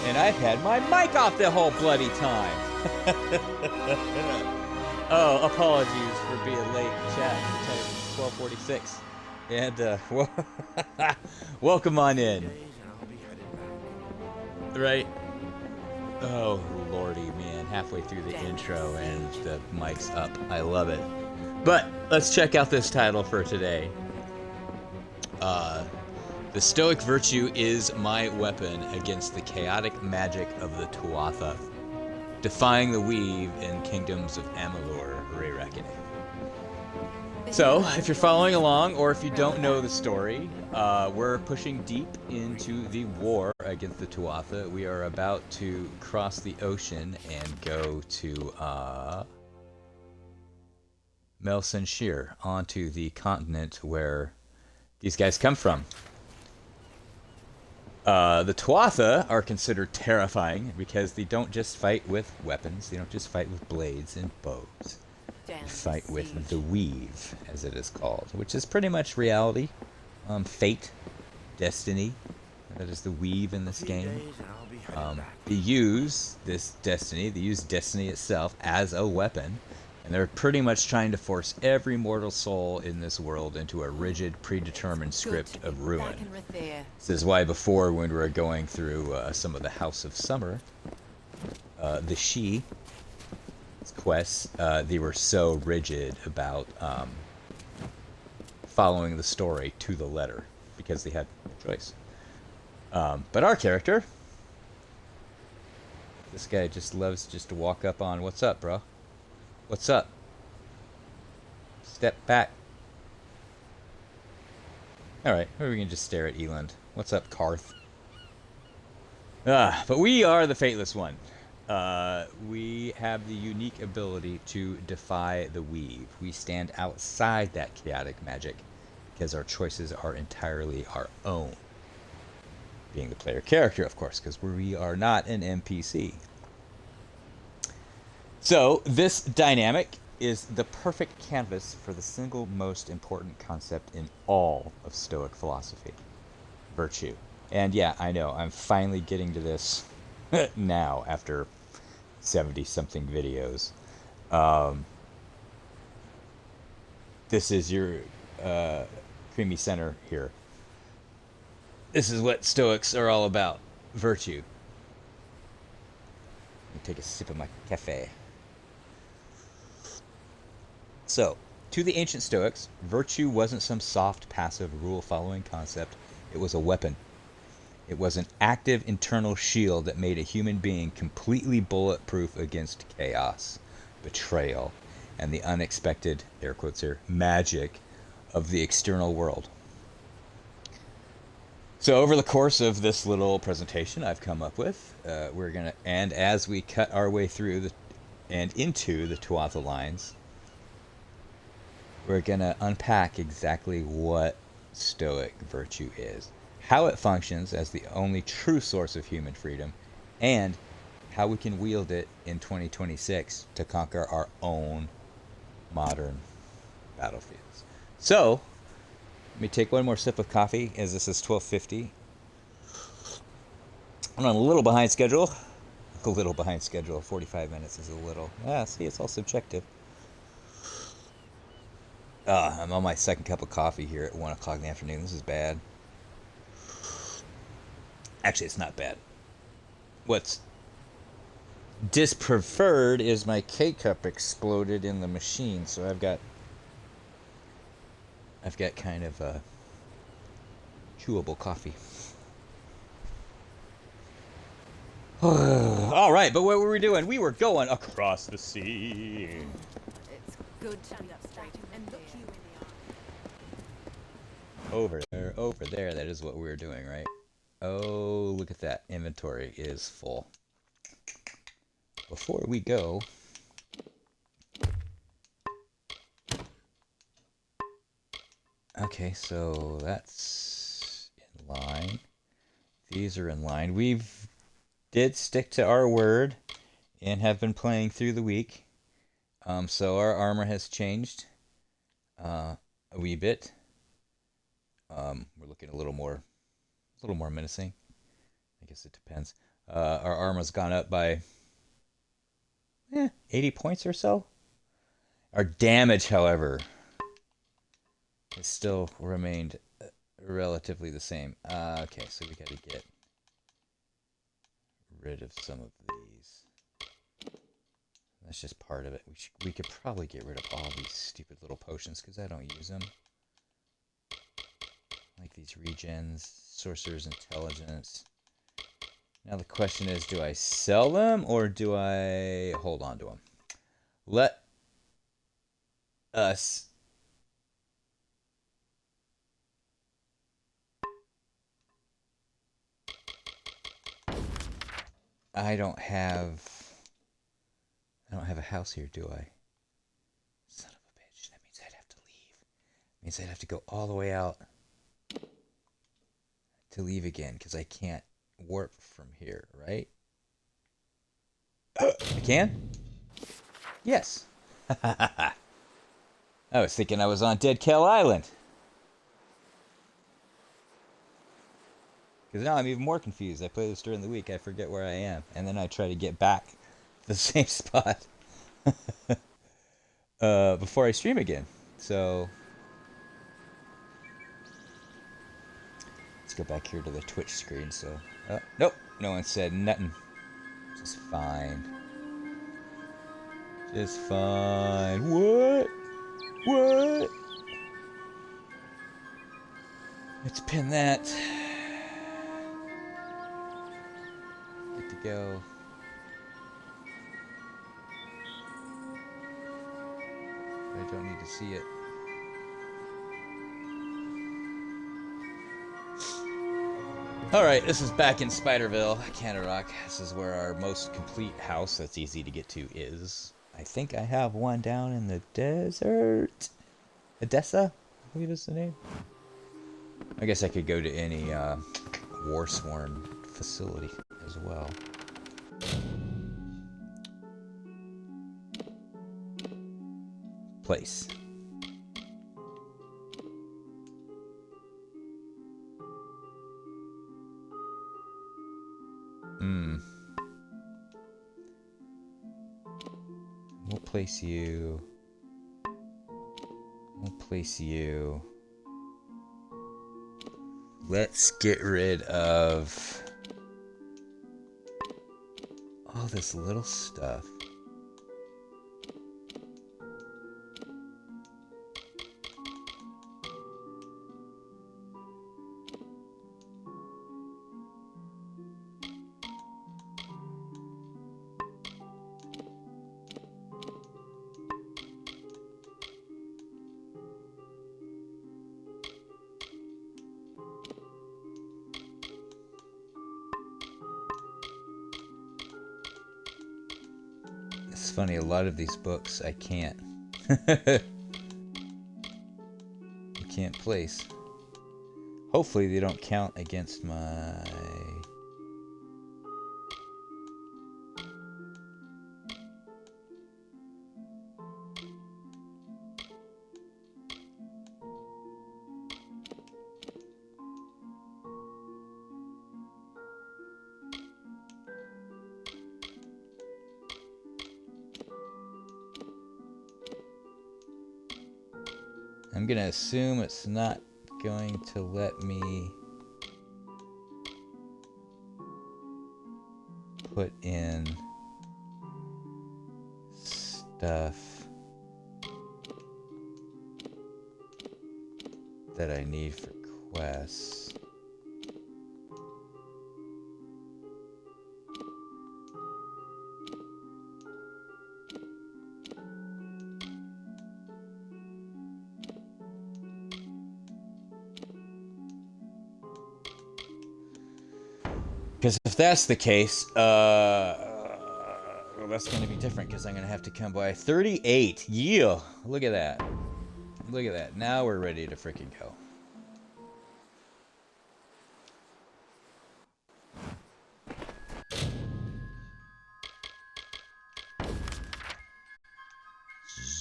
And I've had my mic off the whole bloody time. Oh, apologies for being late, chat. It's 12:46, and welcome on in. Right? Oh lordy, man! Halfway through the intro and the mic's up. I love it. But let's check out this title for today. The Stoic virtue is my weapon against the chaotic magic of the Tuatha, defying the weave in kingdoms of Amalur Re-Reckoning. So, if you're following along, or if you don't know the story, we're pushing deep into the war against the Tuatha. We are about to cross the ocean and go to Melsenshir, onto the continent where these guys come from. The Tuatha are considered terrifying because they don't just fight with weapons, they don't just fight with blades and bows. They fight with the weave, as it is called, which is pretty much reality, fate, destiny. That is the weave in this game. They use this destiny, they use destiny itself as a weapon, and they're pretty much trying to force every mortal soul in this world into a rigid, predetermined script of ruin. This is why before, when we were going through some of the House of Summer, the She quests, they were so rigid about following the story to the letter, because they had no choice. But our character, this guy just loves just to walk up on, what's up, bro? What's up? Step back. Alright, or we can just stare at Eland. What's up, Karth? But we are the Fateless One. We have the unique ability to defy the weave. We stand outside that chaotic magic because our choices are entirely our own. Being the player character, of course, because we are not an NPC. So, this dynamic is the perfect canvas for the single most important concept in all of Stoic philosophy: virtue. And yeah, I know, I'm finally getting to this now after 70-something videos. This is your creamy center here. This is what Stoics are all about: virtue. Let me take a sip of my cafe. So, to the ancient Stoics, virtue wasn't some soft, passive, rule-following concept. It was a weapon. It was an active internal shield that made a human being completely bulletproof against chaos, betrayal, and the unexpected, air quotes here, magic of the external world. So over the course of this little presentation I've come up with, we're going to, and as we cut our way through and into the Tuatha lines, we're going to unpack exactly what Stoic virtue is, how it functions as the only true source of human freedom, and how we can wield it in 2026 to conquer our own modern battlefields. So, let me take one more sip of coffee, as this is 12:50. I'm on a little behind schedule. 45 minutes is a little. See, it's all subjective. I'm on my second cup of coffee here at 1 o'clock in the afternoon. This is bad. Actually, it's not bad. What's dispreferred is my K-cup exploded in the machine, so I've got kind of a chewable coffee. All right, but what were we doing? We were going across the sea. It's good to stand up straight and look you in the eye. Over there, that is what we were doing, right? Oh, look at that. Inventory is full. Before we go, okay, so that's in line. These are in line. We've did stick to our word and have been playing through the week. So our armor has changed a wee bit. We're looking a little more menacing. I guess it depends. Our armor's gone up by 80 points or so. Our damage, however, has still remained relatively the same. Okay, so we got to get rid of some of these. That's just part of it. We could probably get rid of all these stupid little potions because I don't use them. Like these regens, sorcerer's intelligence. Now the question is, do I sell them or do I hold on to them? Let us I don't have a house here, do I? Son of a bitch. That means I'd have to leave. That means I'd have to go all the way out to leave again because I can't warp from here, right? I can? Yes. I was thinking I was on Dead Kell Island. Because now I'm even more confused. I play this during the week, I forget where I am. And then I try to get back to the same spot before I stream again. So let's go back here to the Twitch screen. So, nope, no one said nothing. Just fine. Just fine. What? What? Let's pin that. Good to go. I don't need to see it. Alright, this is back in Spiderville, Canada Rock. This is where our most complete house that's easy to get to is. I think I have one down in the desert. Edessa, I believe is the name. I guess I could go to any war-sworn facility as well. Place. We'll place you. We'll place you. Let's get rid of all this little stuff. It's funny, a lot of these books I can't. I can't place. Hopefully they don't count against my... I'm gonna assume it's not going to let me put in stuff that I need for quests. Because if that's the case, well, that's going to be different because I'm going to have to come by 38. Yeah, look at that. Look at that. Now we're ready to freaking go.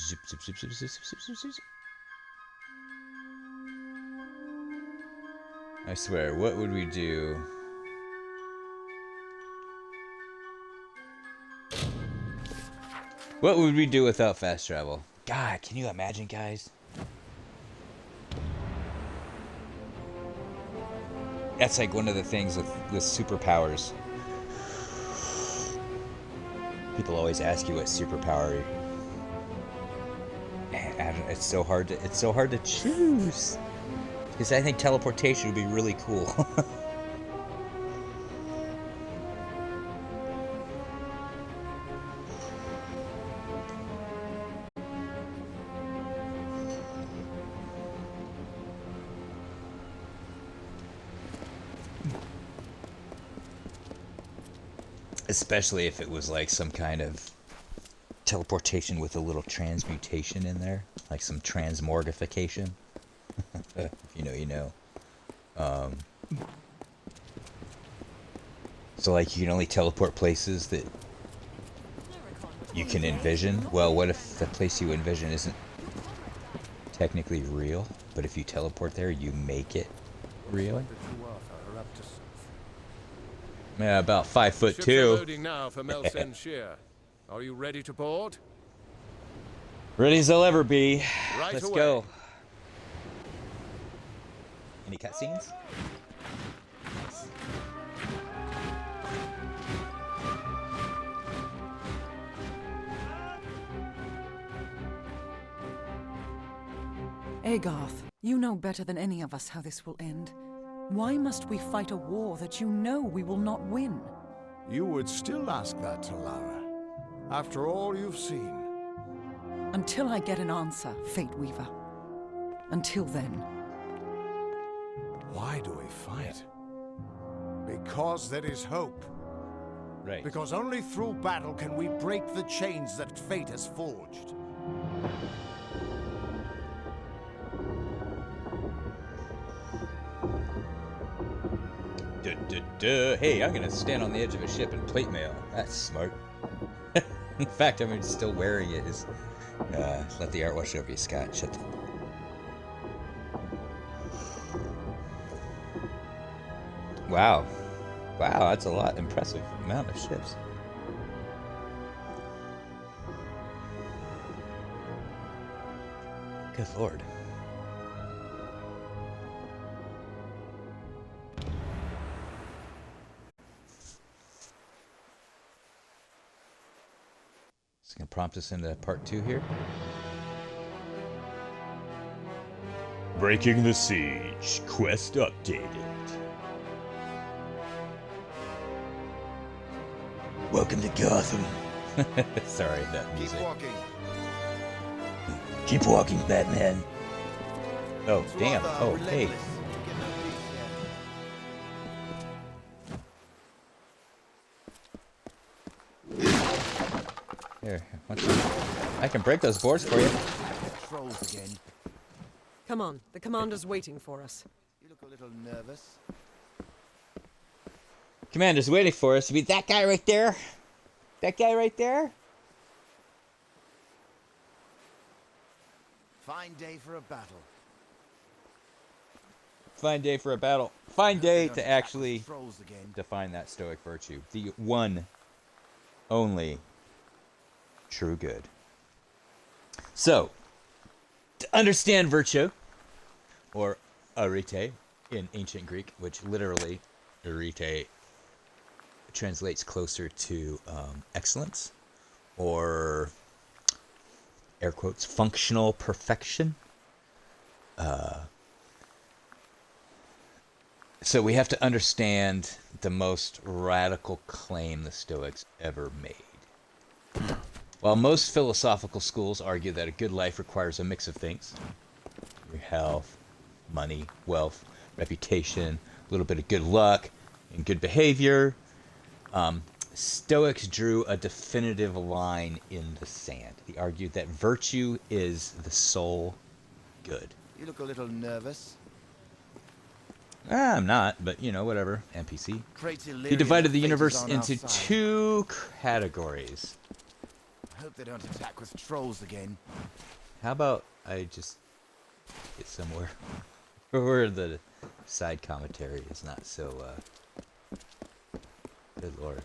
Zip, zip, zip, zip, zip, zip, zip, zip. I swear, what would we do? What would we do without fast travel? God, can you imagine, guys? That's like one of the things with superpowers. People always ask you what superpower. Man, it's so hard to choose. Because I think teleportation would be really cool. Especially if it was like some kind of teleportation with a little transmutation in there, like some transmorgification. If you know, you know. So like you can only teleport places that you can envision. Well, what if the place you envision isn't technically real, but if you teleport there, you make it real? Yeah, about 5'2". Ships are loading now for Melsen Shear. Are you ready to board? Ready as I'll ever be. Right Let's away. go. Any cutscenes? Nice. Agarth, you know better than any of us how this will end. Why must we fight a war that you know we will not win? You would still ask that to Lara, after all you've seen. Until I get an answer, Fate Weaver. Until then. Why do we fight? Because there is hope. Right. Because only through battle can we break the chains that fate has forged. Hey, I'm gonna stand on the edge of a ship and plate mail. That's smart. In fact, I'm still wearing it. Let the art wash over you, Scott. Shut the... Wow. Wow, that's a lot. Impressive amount of ships. Good lord. It's going to prompt us into part 2 here. Breaking the Siege. Quest updated. Welcome to Gotham. Sorry, that music. Keep walking. Keep walking, Batman. Oh, damn. Oh, hey. Here, I can break those boards for you. Trolls again. Come on, the commander's waiting for us. You look a little nervous. Commander's waiting for us to be that guy right there. That guy right there. Fine day for a battle. Fine day for a battle. Fine day Don't to attack actually with trolls again. define that stoic virtue. The one, only, true good. So, to understand virtue, or arete in ancient Greek, which literally, arete translates closer to excellence, or air quotes, functional perfection. So we have to understand the most radical claim the Stoics ever made. While most philosophical schools argue that a good life requires a mix of things, your health, money, wealth, reputation, a little bit of good luck, and good behavior, Stoics drew a definitive line in the sand. They argued that virtue is the sole good. You look a little nervous. I'm not, but you know, whatever. NPC. He divided the universe into 2 categories. I hope they don't attack with trolls again. How about I just get somewhere where the side commentary is not so, good lord.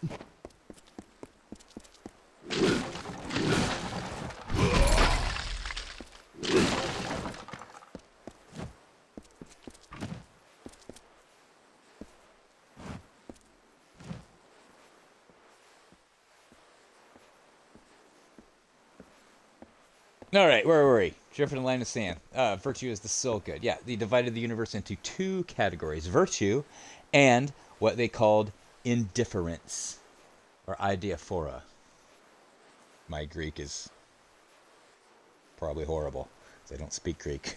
All right, where were we? Drifting in a line of sand. Virtue is the soul good. Yeah, they divided the universe into two categories: virtue and what they called indifference, or ideaphora. My Greek is probably horrible, because I don't speak Greek.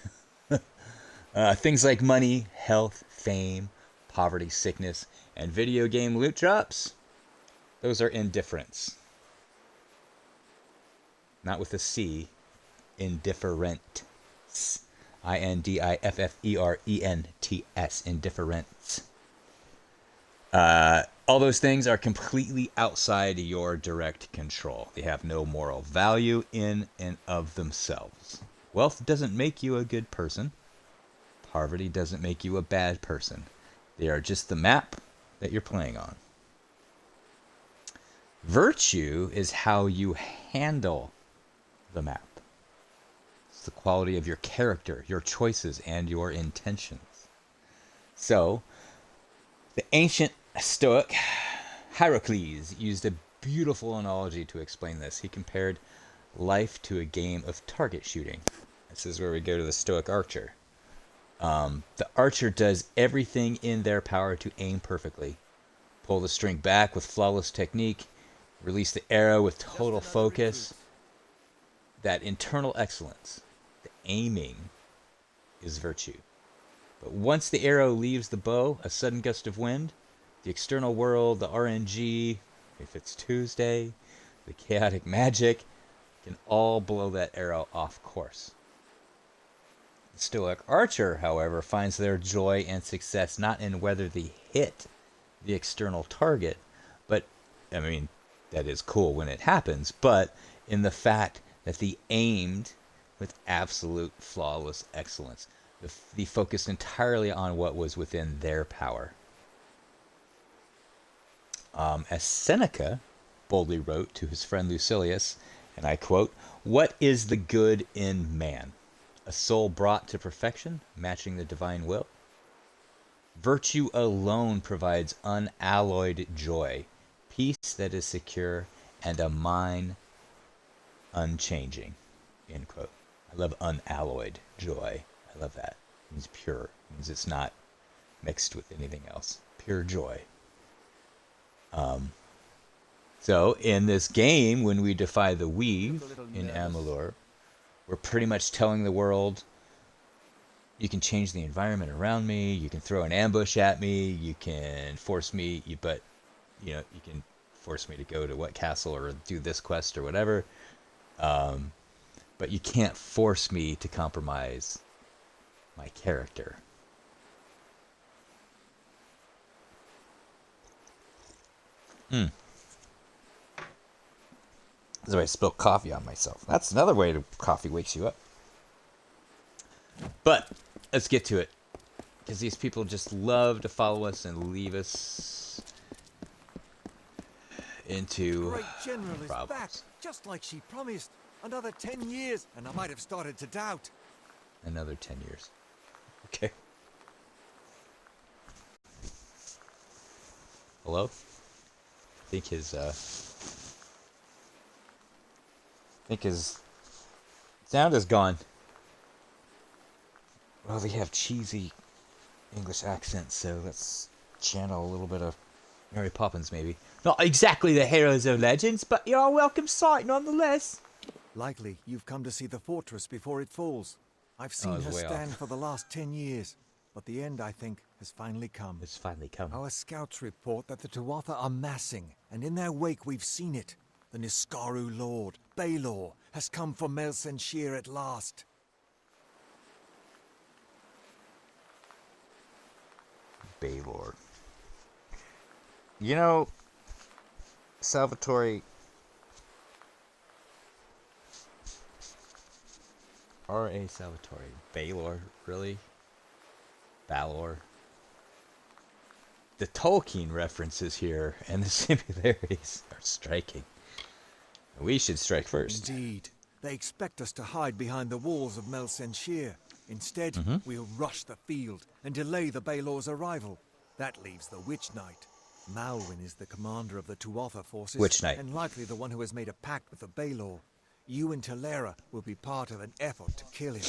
Things like money, health, fame, poverty, sickness, and video game loot drops. Those are indifference. Not with a C. Indifferent. Indifferents. Indifference. All those things are completely outside your direct control. They have no moral value in and of themselves. Wealth doesn't make you a good person. Poverty doesn't make you a bad person. They are just the map that you're playing on. Virtue is how you handle the map. It's the quality of your character, your choices, and your intentions. So, the ancient Stoic Hierocles used a beautiful analogy to explain this. He compared life to a game of target shooting. This is where we go to the Stoic archer. The archer does everything in their power to aim perfectly. Pull the string back with flawless technique. Release the arrow with total focus. That internal excellence, the aiming, is virtue. But once the arrow leaves the bow, a sudden gust of wind, the external world, the RNG, if it's Tuesday, the chaotic magic, can all blow that arrow off course. The Stoic archer, however, finds their joy and success not in whether they hit the external target, but, I mean, that is cool when it happens, but in the fact that they aimed with absolute flawless excellence. They focused entirely on what was within their power. As Seneca boldly wrote to his friend Lucilius, and I quote, "What is the good in man? A soul brought to perfection, matching the divine will? Virtue alone provides unalloyed joy, peace that is secure, and a mind unchanging." End quote. I love unalloyed joy. I love that. It means pure. It means it's not mixed with anything else. Pure joy. So in this game, when we defy the weave in Amalur, we're pretty much telling the world, you can change the environment around me, you can throw an ambush at me, you can force me, you can force me to go to what castle or do this quest or whatever. But you can't force me to compromise my character. That's why I spilled coffee on myself. That's another way that coffee wakes you up. But let's get to it, because these people just love to follow us and leave us into Great General is problems. back, just like she promised. Another 10 years, and I might have started to doubt. Another 10 years. Okay. Hello? I think his sound is gone. Well, they have cheesy English accents, so let's channel a little bit of Mary Poppins, maybe. Not exactly the heroes of legends, but you're a welcome sight nonetheless. Likely you've come to see the fortress before it falls. I've seen it's her way stand off. for the last 10 years, but the end, I think, has finally come. It's finally come. Our scouts report that the Tuatha are massing, and in their wake we've seen it. The Niskaru Lord, Baelor, has come for Melsenshir at last. Baelor. You know, Salvatore, R.A. Salvatore. Baelor, really? Balor. The Tolkien references here and the similarities are striking. We should strike first. Indeed. They expect us to hide behind the walls of Melsenshir. Instead, we'll rush the field and delay the Baelor's arrival. That leaves the Witch Knight. Malwyn is the commander of the Tuatha forces. Witch Knight. And likely the one who has made a pact with the Baelor. You and Talera will be part of an effort to kill him.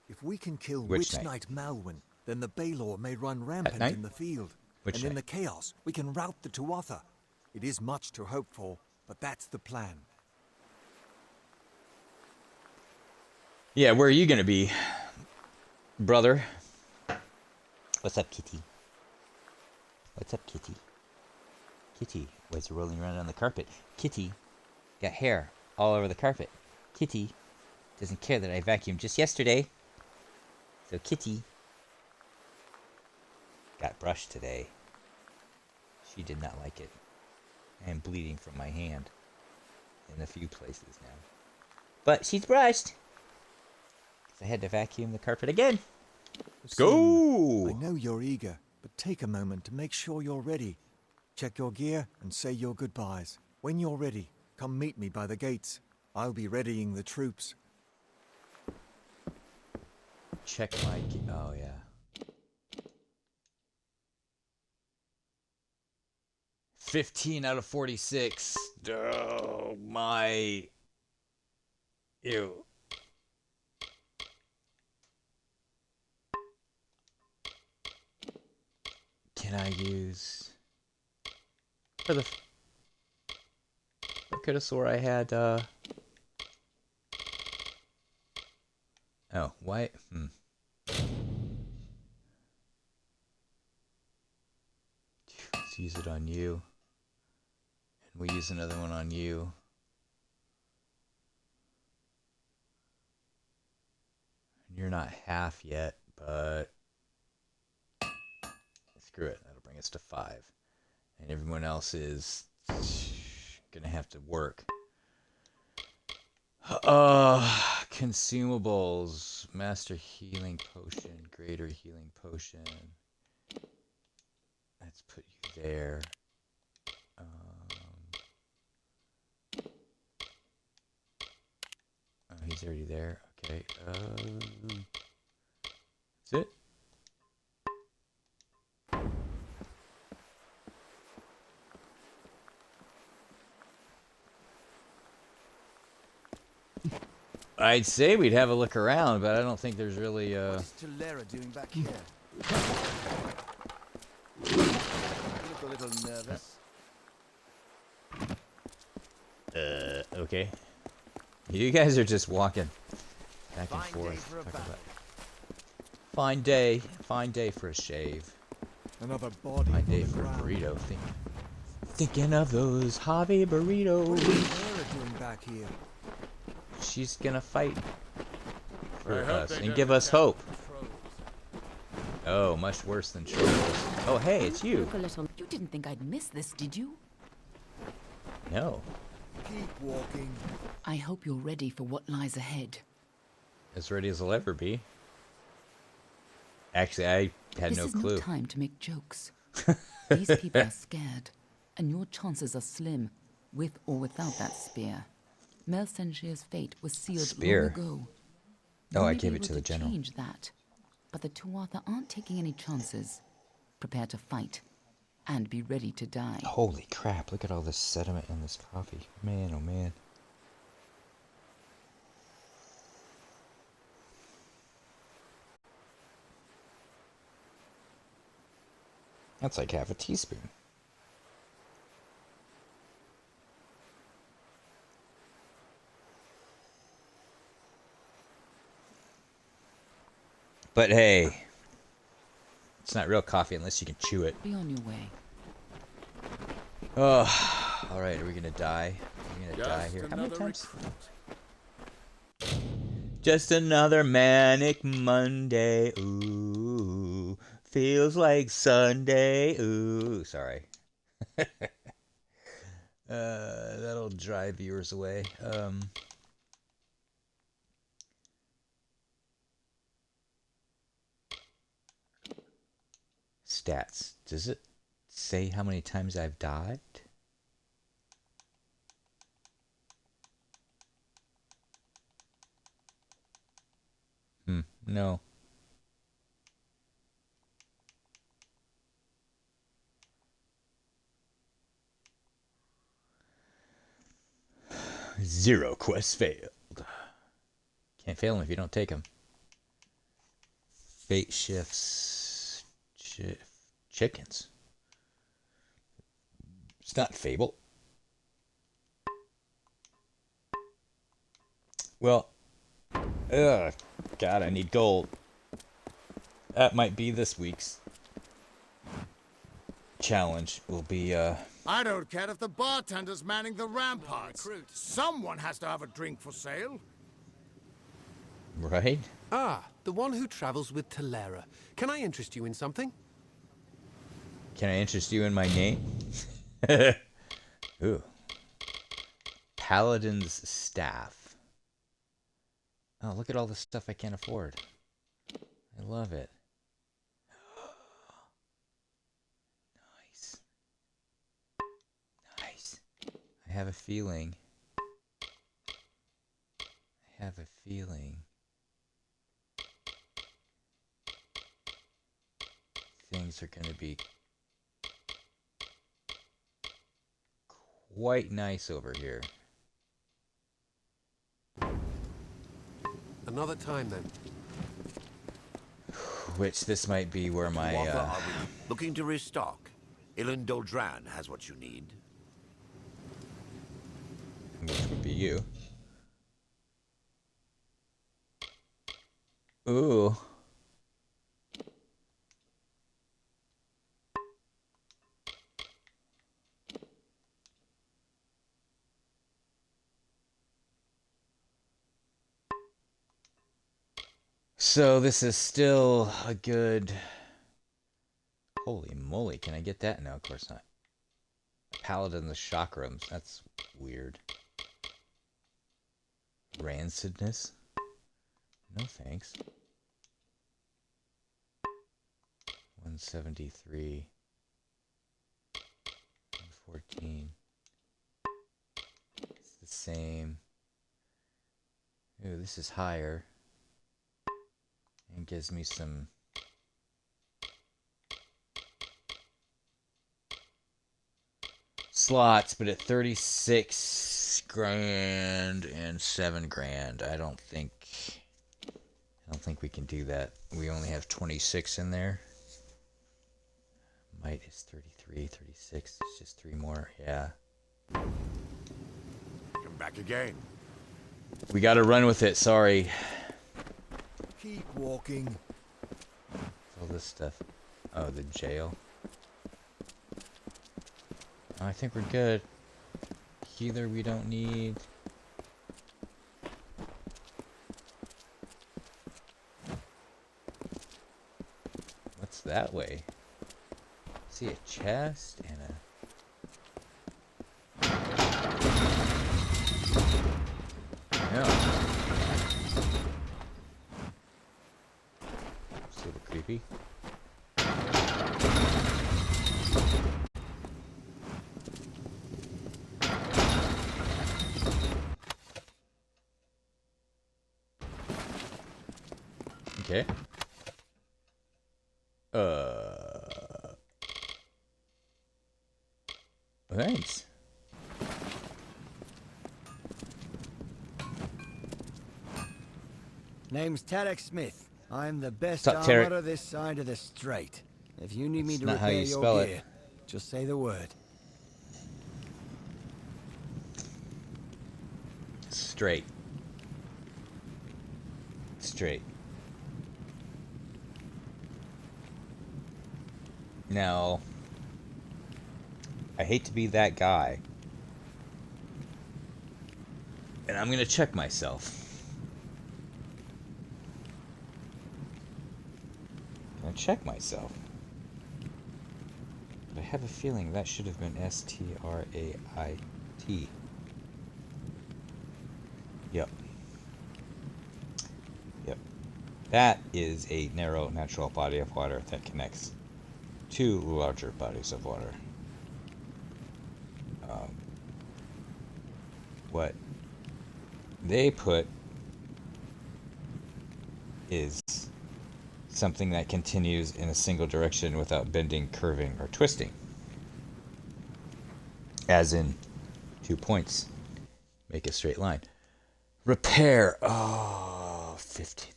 If we can kill Which Witch knight? Knight Malwyn, then the Baelor may run rampant knight? in the field. Which and in knight? the chaos, we can rout the Tuatha. It is much to hope for, but that's the plan. Yeah, where are you gonna be, brother? What's up, Kitty? What's up, Kitty? Kitty was rolling around on the carpet. Kitty got hair all over the carpet. Kitty doesn't care that I vacuumed just yesterday. So Kitty got brushed today. She did not like it. I am bleeding from my hand in a few places now. But she's brushed. 'Cause I had to vacuum the carpet again. Let's go! I know you're eager, but take a moment to make sure you're ready. Check your gear and say your goodbyes. When you're ready, come meet me by the gates. I'll be readying the troops. Check my oh yeah. 15 out of 46. Oh my. Ew. Can I use for the I could have swore I had oh, why? Let's use it on you. And we use another one on you. And you're not half yet, but screw it. That'll bring us to 5. And everyone else is gonna have to work. Consumables. Master healing potion. Greater healing potion. Let's put you there. Oh, he's already there. Okay. That's it. I'd say we'd have a look around, but I don't think there's really What's Talera doing back here? You look a little nervous. okay. You guys are just walking back and Fine day forth. for a Talk battle. about- Fine day for a shave. Another body Fine on day the for a ground. burrito. Thinking of those Javi burritos. What's Talera doing back here? She's gonna fight for I hope us they and don't give us attack hope. the trolls. Oh, much worse than trolls. Oh, hey, it's you. Look a little. You didn't think I'd miss this, did you? No, Keep walking. I hope you're ready for what lies ahead. as ready as I'll ever be. Actually, I had This no is clue. no time to make jokes. These people are scared, and your chances are slim, with or without that spear. Mel Senshir's fate was sealed Spear? long ago. Oh, You I may be gave it able to the general. Change that, but the Tuatha aren't taking any chances. Prepare to fight, and be ready to die. Holy crap, look at all this sediment in this coffee. Man, oh man. That's like half a teaspoon. But hey, it's not real coffee unless you can chew it. Be on your way. Oh, all right. Are we gonna die? Are we gonna die Just here? How many another times? recruit. Just another manic Monday. Ooh, feels like Sunday. Ooh, sorry. That'll drive viewers away. Stats. Does it say how many times I've died? No. Zero quest failed. Can't fail them if you don't take them. Fate shifts. Chickens. It's not Fable. Well, God, I need gold. That might be this week's challenge. Will be, I don't care if the bartender's manning the ramparts. Someone has to have a drink for sale. right? Ah, the one who travels with Talera. Can I interest you in something? Can I interest you in my name? Ooh. Paladin's Staff. Oh, look at all the stuff I can't afford. I love it. Nice. Nice. I have a feeling. Things are going to be quite nice over here. Another time then. Which this might be where my What are we looking to restock? Ilan Doldran has what you need. which would be you. Ooh. So this is still a good... Holy moly, can I get that? No, of course not. Paladin the Chakrams, that's weird. Rancidness? No thanks. 173. 114. It's the same. Ooh, this is higher. And gives me some slots, but at 36 grand and 7 grand, I don't think we can do that. We only have 26 in there. Might is 33, 36. It's just 3 more. Yeah. Come back again. We got to run with it. Sorry. Keep walking. All this stuff. Oh, the jail. I think we're good. Healer we don't need. What's that way? See a chest and a... Yeah. It's a little creepy. Okay. Thanks. Name's Tarek Smith. I'm the best What's up, Tarek? armorer this side of the strait. If you need me That's to not how repair you your spell it. gear, just say the word. Straight. Straight. Now, I hate to be that guy. And I'm gonna check myself. I'm gonna check myself. But I have a feeling that should have been S-T-R-A-I-T. Yep. Yep. That is a narrow natural body of water that connects two larger bodies of water. What they put is something that continues in a single direction without bending, curving, or twisting. As in 2 points make a straight line. Repair. Oh. 15.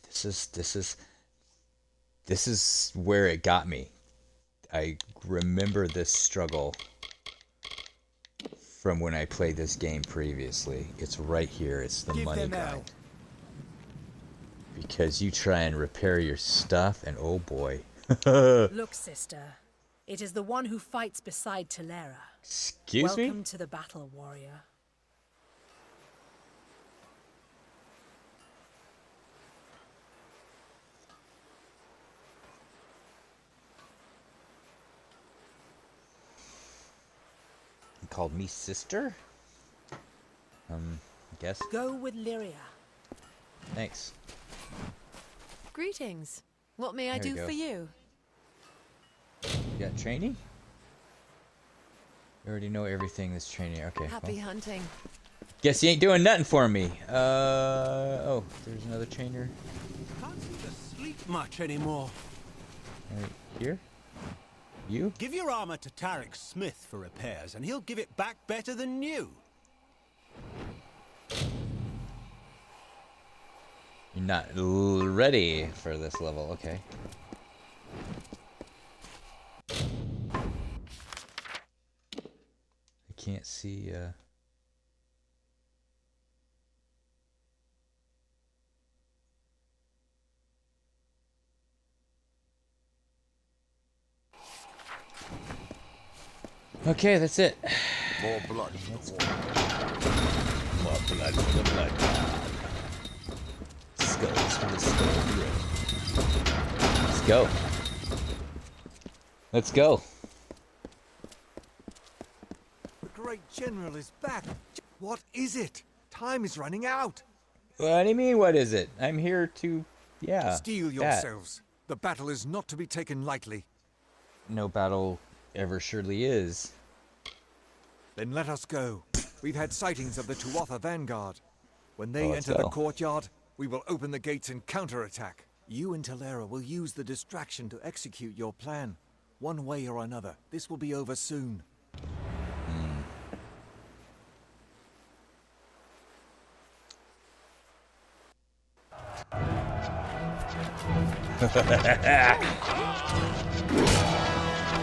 This is where it got me. I remember this struggle from when I played this game previously. It's right here. It's the money grind. Because you try and repair your stuff, and oh boy. Look, sister. It is the one who fights beside Talera. Excuse me? Welcome to the battle, warrior. You called me sister? I guess. Go with Lyria. Thanks. Greetings. What may I There you do go. for you? You got training? You already know everything that's training. Okay. Happy Well, hunting. guess you ain't doing nothing for me. Oh, there's another trainer. Can't seem to sleep much anymore. Right here. You? Give your armor to Tarek Smith for repairs, and he'll give it back better than new. You're not ready for this level. Okay. I can't see. Okay, that's it. More blood. More blood for the blood god. Skulls for the skull grip. Let's go. Let's go. The great general is back. What is it? Time is running out. What do you mean, what is it? I'm here to, yeah. Steel that. yourselves. The battle is not to be taken lightly. No battle ever surely is. Then let us go. We've had sightings of the Tuatha vanguard. When they Let's enter the go. courtyard, we will open the gates and counterattack. You and Talera will use the distraction to execute your plan. One way or another, this will be over soon.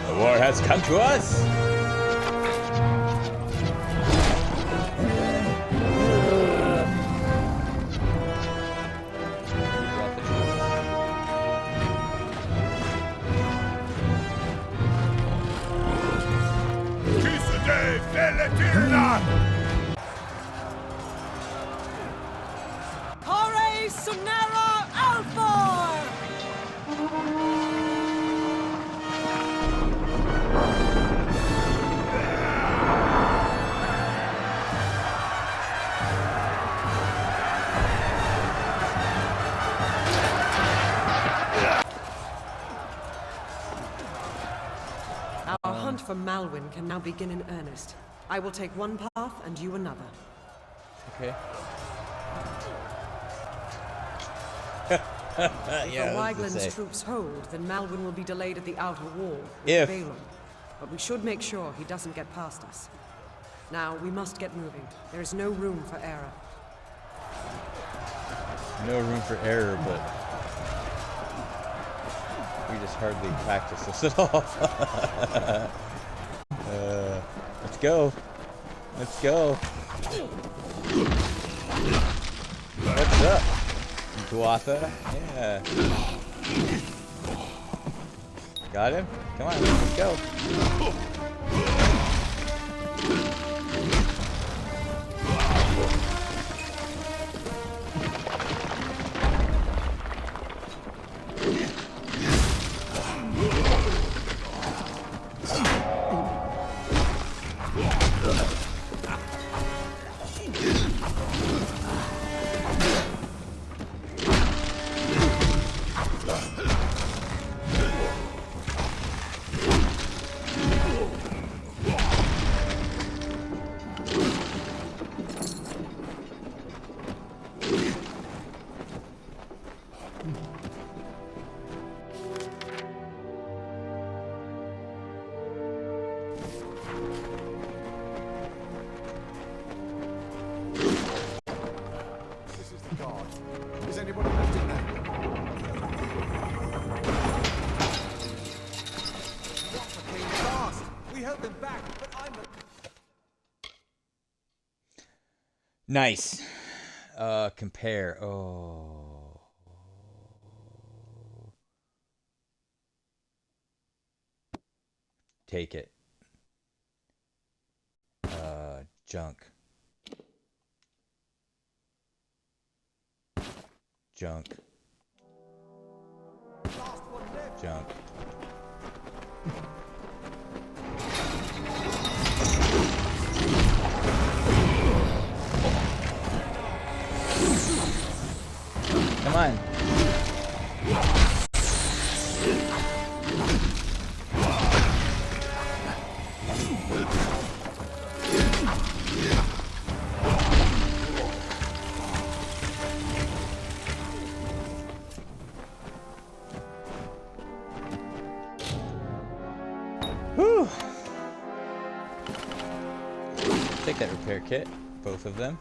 The war has come to us. Hore Sunera Alfor! Our hunt for Malwyn can now begin in earnest. I will take one path and you another. Okay. If Yeah, the I was gonna Wygland's say. troops hold, then Malwyn will be delayed at the outer wall with If. Balon. But we should make sure he doesn't get past us. Now, we must get moving. There is no room for error. No room for error, but we just hardly practice this at all. Let's go. Let's go. What's up, Tuatha? Yeah. Got him? Come on, let's go. Nice. Compare. Oh. Take it. Junk. Junk. Junk. Come on. Whew. Take that repair kit, both of them.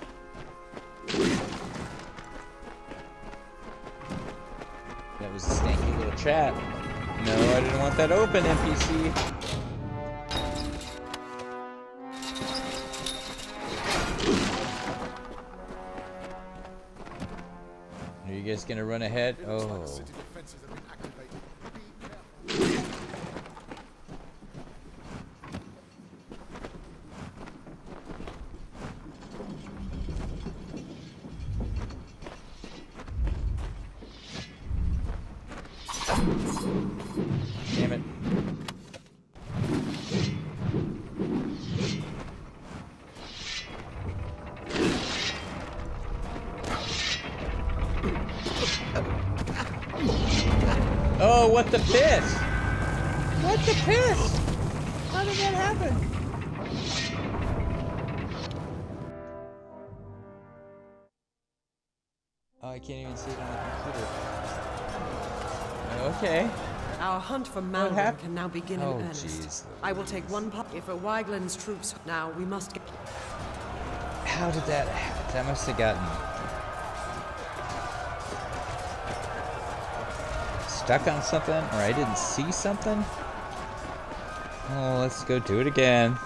That was a stanky little trap. No, I didn't want that open, NPC. Are you guys gonna run ahead? Oh. Damn it. Oh, what the piss? What the piss? How did that happen? Oh, I can't even see it on the computer. Okay. Our hunt for Malvin can now begin in Oh, earnest. jeez. I will take one pup. If a Wygland's troops now, we must get. How did that happen? That must have gotten stuck on something, or I didn't see something. Oh, let's go do it again.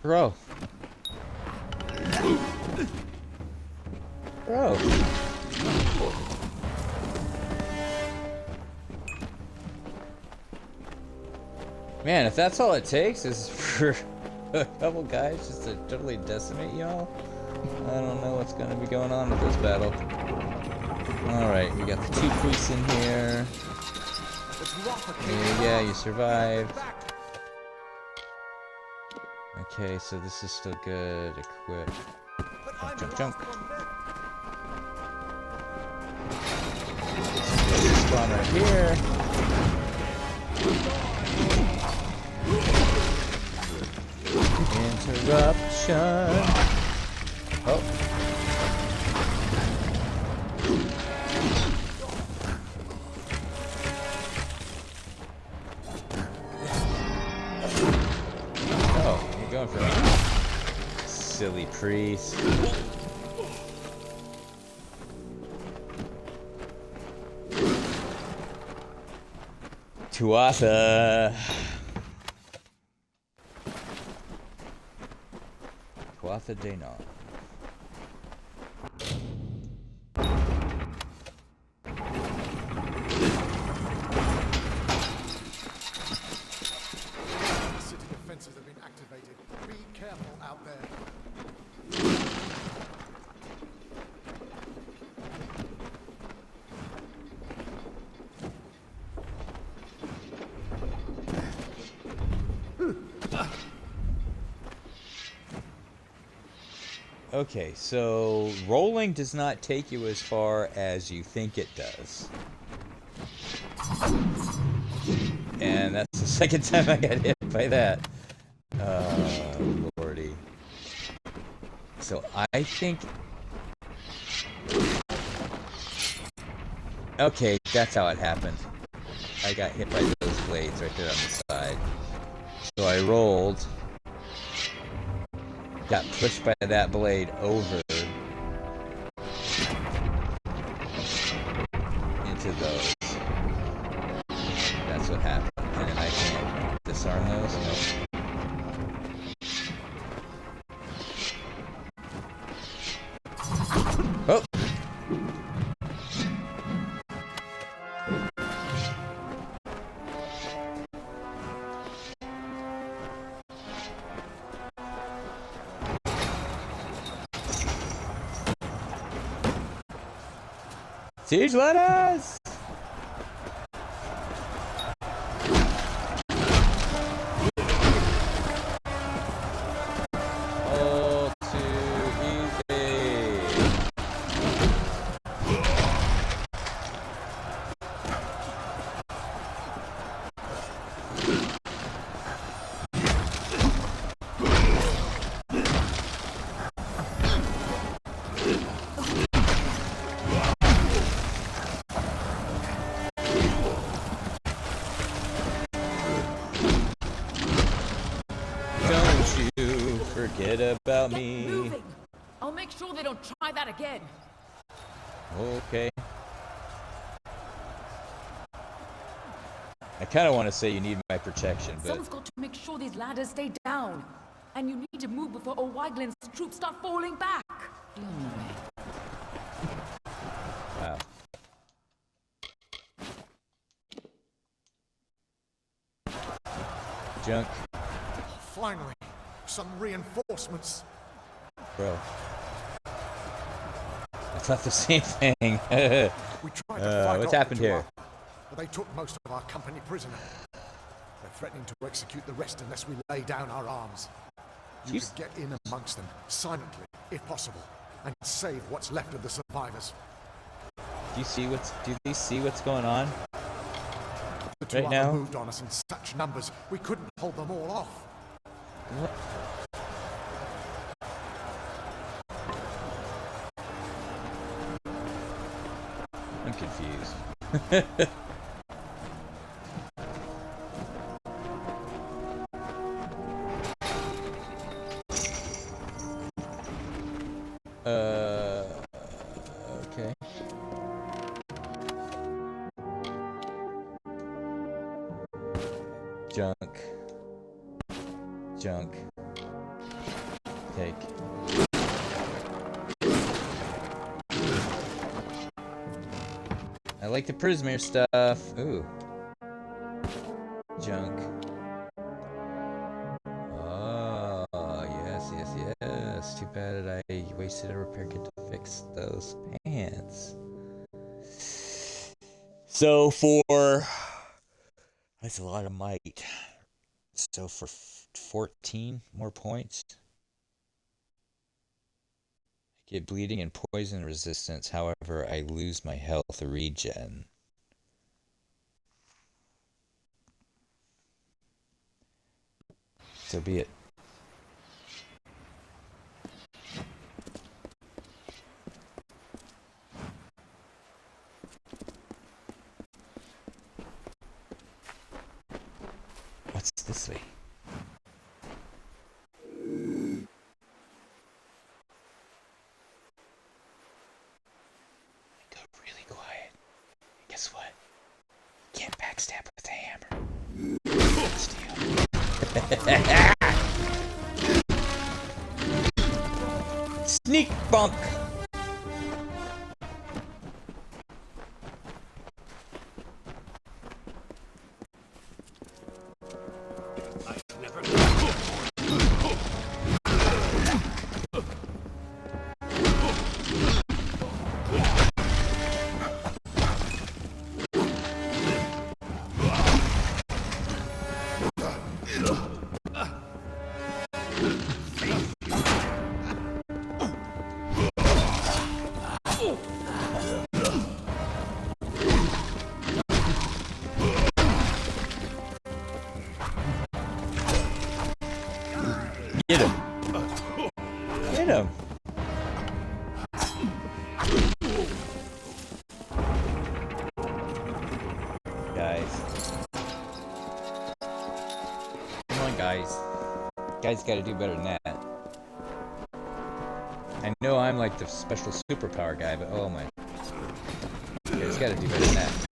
Bro. Bro. Man, if that's all it takes is for a couple guys just to totally decimate y'all, I don't know what's gonna be going on with this battle. Alright, we got the two priests in here. Yeah, you survived. Okay, so this is still good. Equip. Jump, jump, jump. Spawn right here. Interruption. Oh. Going for me. Silly priest. Tuatha. Tuatha De Nan. Okay, so rolling does not take you as far as you think it does. And that's the second time I got hit by that. Lordy. So I think... Okay, that's how it happened. I got hit by those blades right there on the side. So I rolled, got pushed by that blade over into those. That's what happened. And then I can't disarm those? No. Oh! Siege lettuce! All too easy. Don't you forget about me. Moving. I'll make sure they don't try that again. Okay. I kind of want to say you need my protection, but... Someone's got to make sure these ladders stay down. And you need to move before O'Wyglin's troops start falling back. Be on the way. Wow. Junk. Finally, some reinforcements. Bro. I thought the same thing. We tried to fight what's off happened the here? Tuatha, but they took most of our company prisoner. They're threatening to execute the rest unless we lay down our arms. You should get in amongst them, silently, if possible, and save what's left of the survivors. Do they see what's going on? The Right Tuatha now? moved on us in such numbers, we couldn't hold them all off. What? I'm confused. Okay. Junk. Take. I like the Prismere stuff. Ooh. Junk. Oh, yes. Too bad that I wasted a repair kit to fix those pants. So that's a lot of might. So for 14 more points, I get bleeding and poison resistance. However, I lose my health regen. So be it. What's this way? Go really quiet. Guess what? Can't backstab with a hammer. Sneak bunk. Get him. Get him. Guys. Come on, guys. Guys gotta do better than that. I know I'm like the special superpower guy, but oh my. You guys gotta do better than that.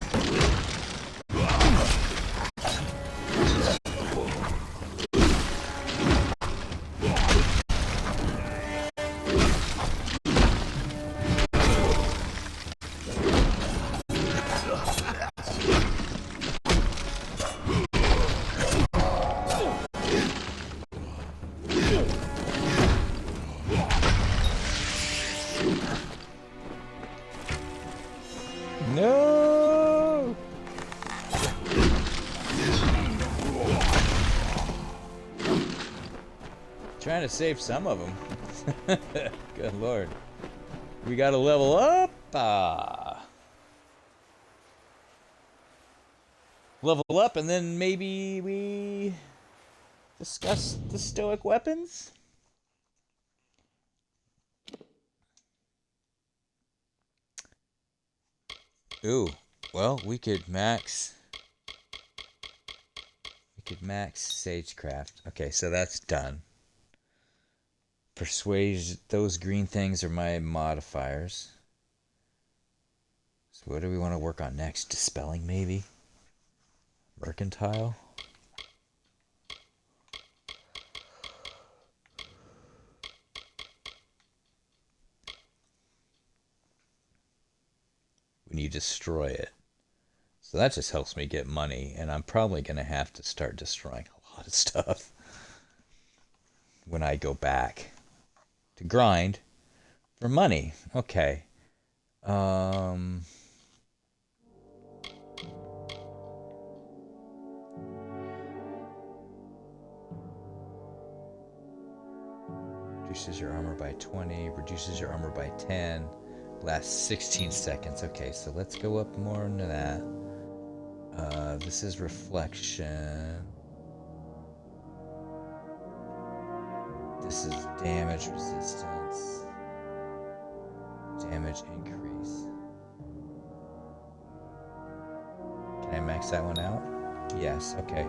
No! Trying to save some of them. Good lord. We gotta level up. Level up, and then maybe we discuss the Stoic weapons? Ooh, well, we could max Sagecraft. Okay, so that's done. Persuasion, those green things are my modifiers. So what do we want to work on next? Dispelling, maybe? Mercantile? When you destroy it. So that just helps me get money, and I'm probably going to have to start destroying a lot of stuff when I go back to grind for money. Okay. Reduces your armor by 20, reduces your armor by 10, lasts 16 seconds. Okay, so let's go up more into that. This is reflection. This is damage resistance. Damage increase. Can I max that one out? Yes, okay.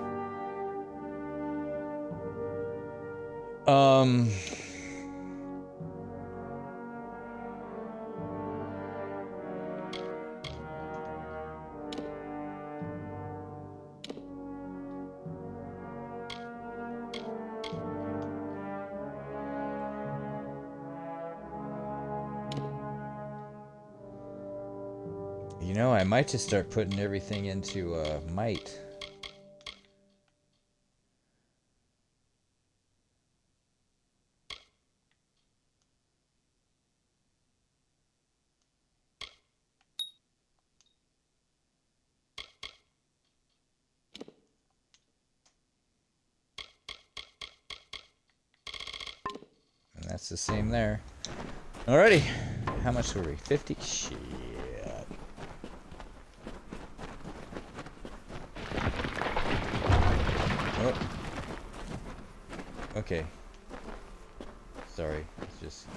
You know, I might just start putting everything into might. And that's the same there. Alrighty. How much were we? 50? Shit. Oh. Okay. Sorry. It's just...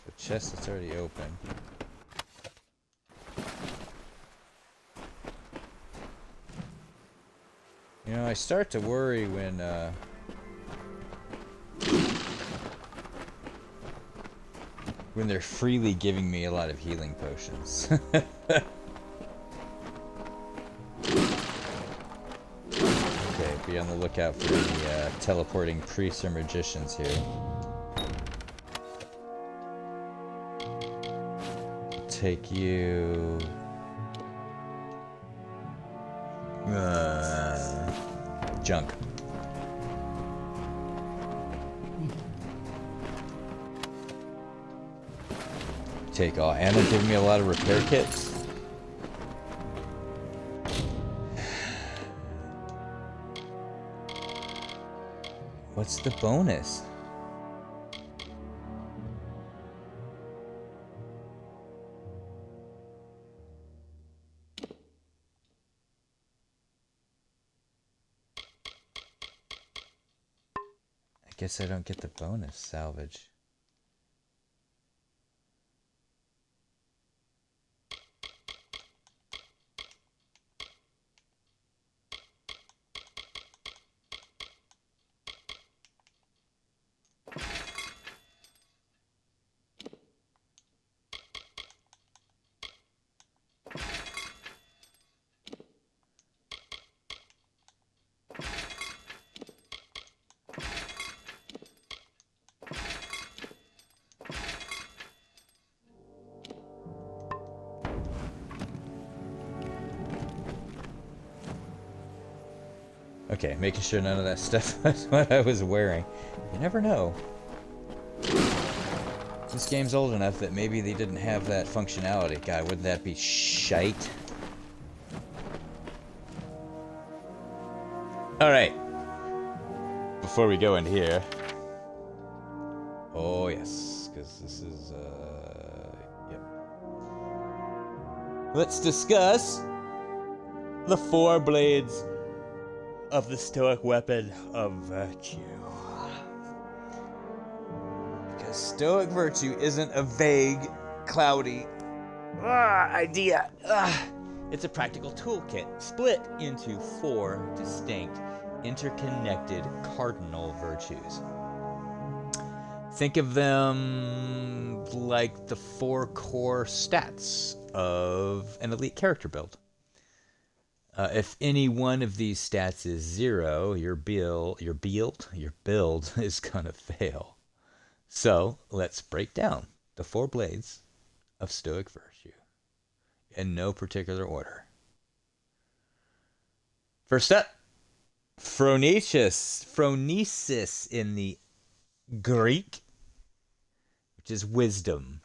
So chest that's already open. You know, I start to worry when they're freely giving me a lot of healing potions. Okay, be on the lookout for any teleporting priests or magicians here. Take you... junk. Take all, and they're giving me a lot of repair kits. What's the bonus? guess I don't get the bonus salvage. Okay, making sure none of that stuff was what I was wearing. You never know. This game's old enough that maybe they didn't have that functionality. God, wouldn't that be shite? Alright. Before we go in here. Oh, yes. Because this is, yep. Let's discuss the 4 blades of the Stoic weapon of virtue. Because Stoic virtue isn't a vague, cloudy idea. It's a practical toolkit split into 4 distinct, interconnected cardinal virtues. Think of them like the 4 core stats of an elite character build. If any one of these stats is 0, your build is gonna fail. So let's break down the 4 blades of Stoic virtue in no particular order. First up, phronesis in the Greek, which is wisdom.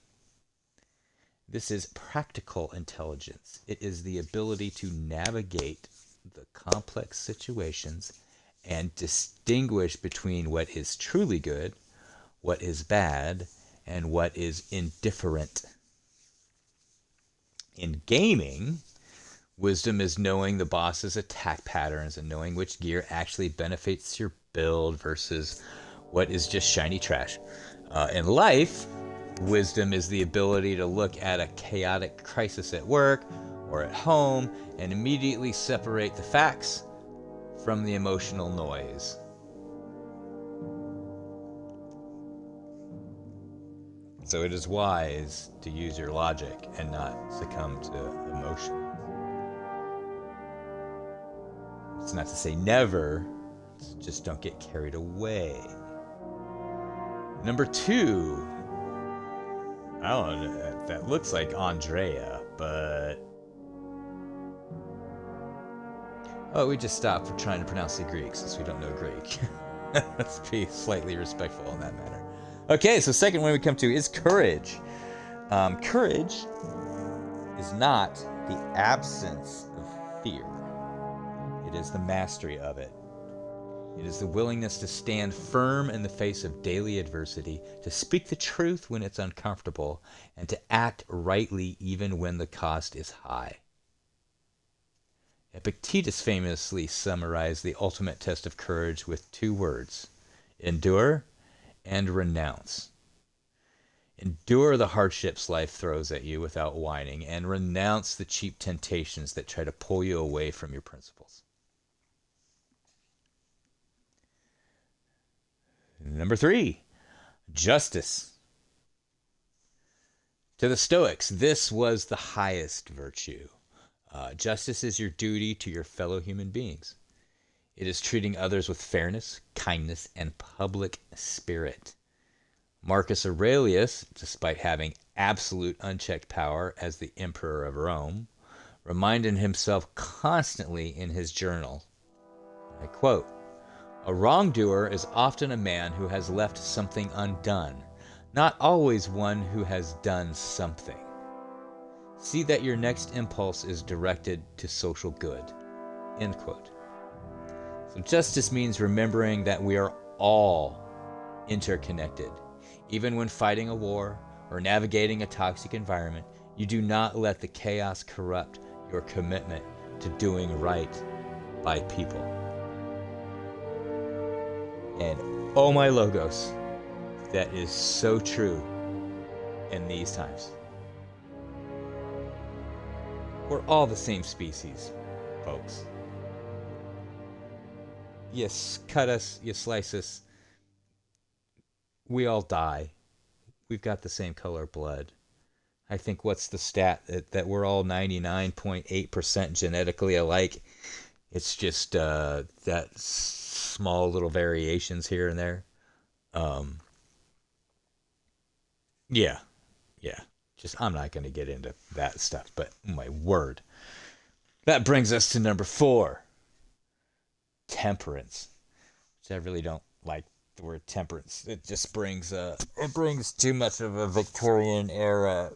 This is practical intelligence. It is the ability to navigate the complex situations and distinguish between what is truly good, what is bad, and what is indifferent. In gaming, wisdom is knowing the boss's attack patterns and knowing which gear actually benefits your build versus what is just shiny trash. In life, wisdom is the ability to look at a chaotic crisis at work or at home and immediately separate the facts from the emotional noise. So it is wise to use your logic and not succumb to emotion. It's not to say never, just don't get carried away. Number 2. I don't know, that looks like Andrea, but... Oh, we just stopped for trying to pronounce the Greek since we don't know Greek. Let's be slightly respectful in that matter. Okay, so second one we come to is courage. Courage is not the absence of fear. It is the mastery of it. It is the willingness to stand firm in the face of daily adversity, to speak the truth when it's uncomfortable, and to act rightly even when the cost is high. Epictetus famously summarized the ultimate test of courage with 2 words: endure and renounce. Endure the hardships life throws at you without whining, and renounce the cheap temptations that try to pull you away from your principles. Number 3, justice. To the Stoics, this was the highest virtue. Justice is your duty to your fellow human beings. It is treating others with fairness, kindness, and public spirit. Marcus Aurelius, despite having absolute unchecked power as the emperor of Rome, reminded himself constantly in his journal, I quote, "A wrongdoer is often a man who has left something undone, not always one who has done something. See that your next impulse is directed to social good." End quote. So justice means remembering that we are all interconnected. Even when fighting a war or navigating a toxic environment, you do not let the chaos corrupt your commitment to doing right by people. And Oh my logos. That is so true in these times. We're all the same species, folks. You cut us, you slice us, we all die. We've got the same color blood. I think what's the stat that we're all 99.8% genetically alike. It's just that small little variations here and there. Yeah. Just I'm not going to get into that stuff, but my word. That brings us to number 4. Temperance. Which I really don't like the word temperance. It just brings too much of a Victorian era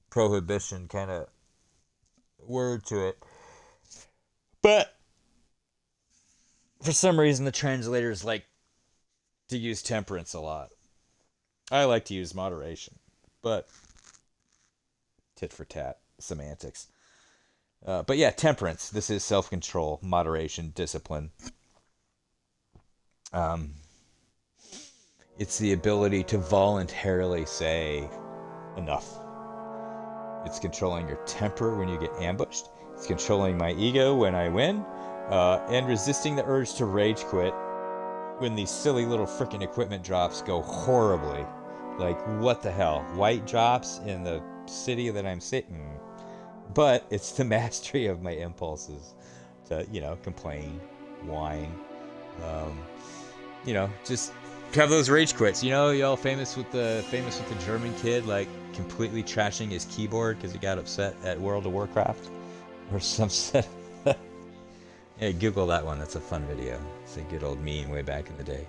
prohibition kind of word to it. But for some reason the translators like to use temperance a lot. I like to use moderation, but tit for tat semantics. But yeah, temperance. This is self-control, moderation, discipline. It's the ability to voluntarily say enough. It's controlling your temper when you get ambushed. It's controlling my ego when I win. And resisting the urge to rage quit when these silly little frickin' equipment drops go horribly. Like, what the hell? White drops in the city that I'm sitting. But it's the mastery of my impulses to, complain, whine, just have those rage quits. Y'all famous with the German kid, like, completely trashing his keyboard because he got upset at World of Warcraft or some set. Yeah, Google that one. That's a fun video. It's a good old meme way back in the day.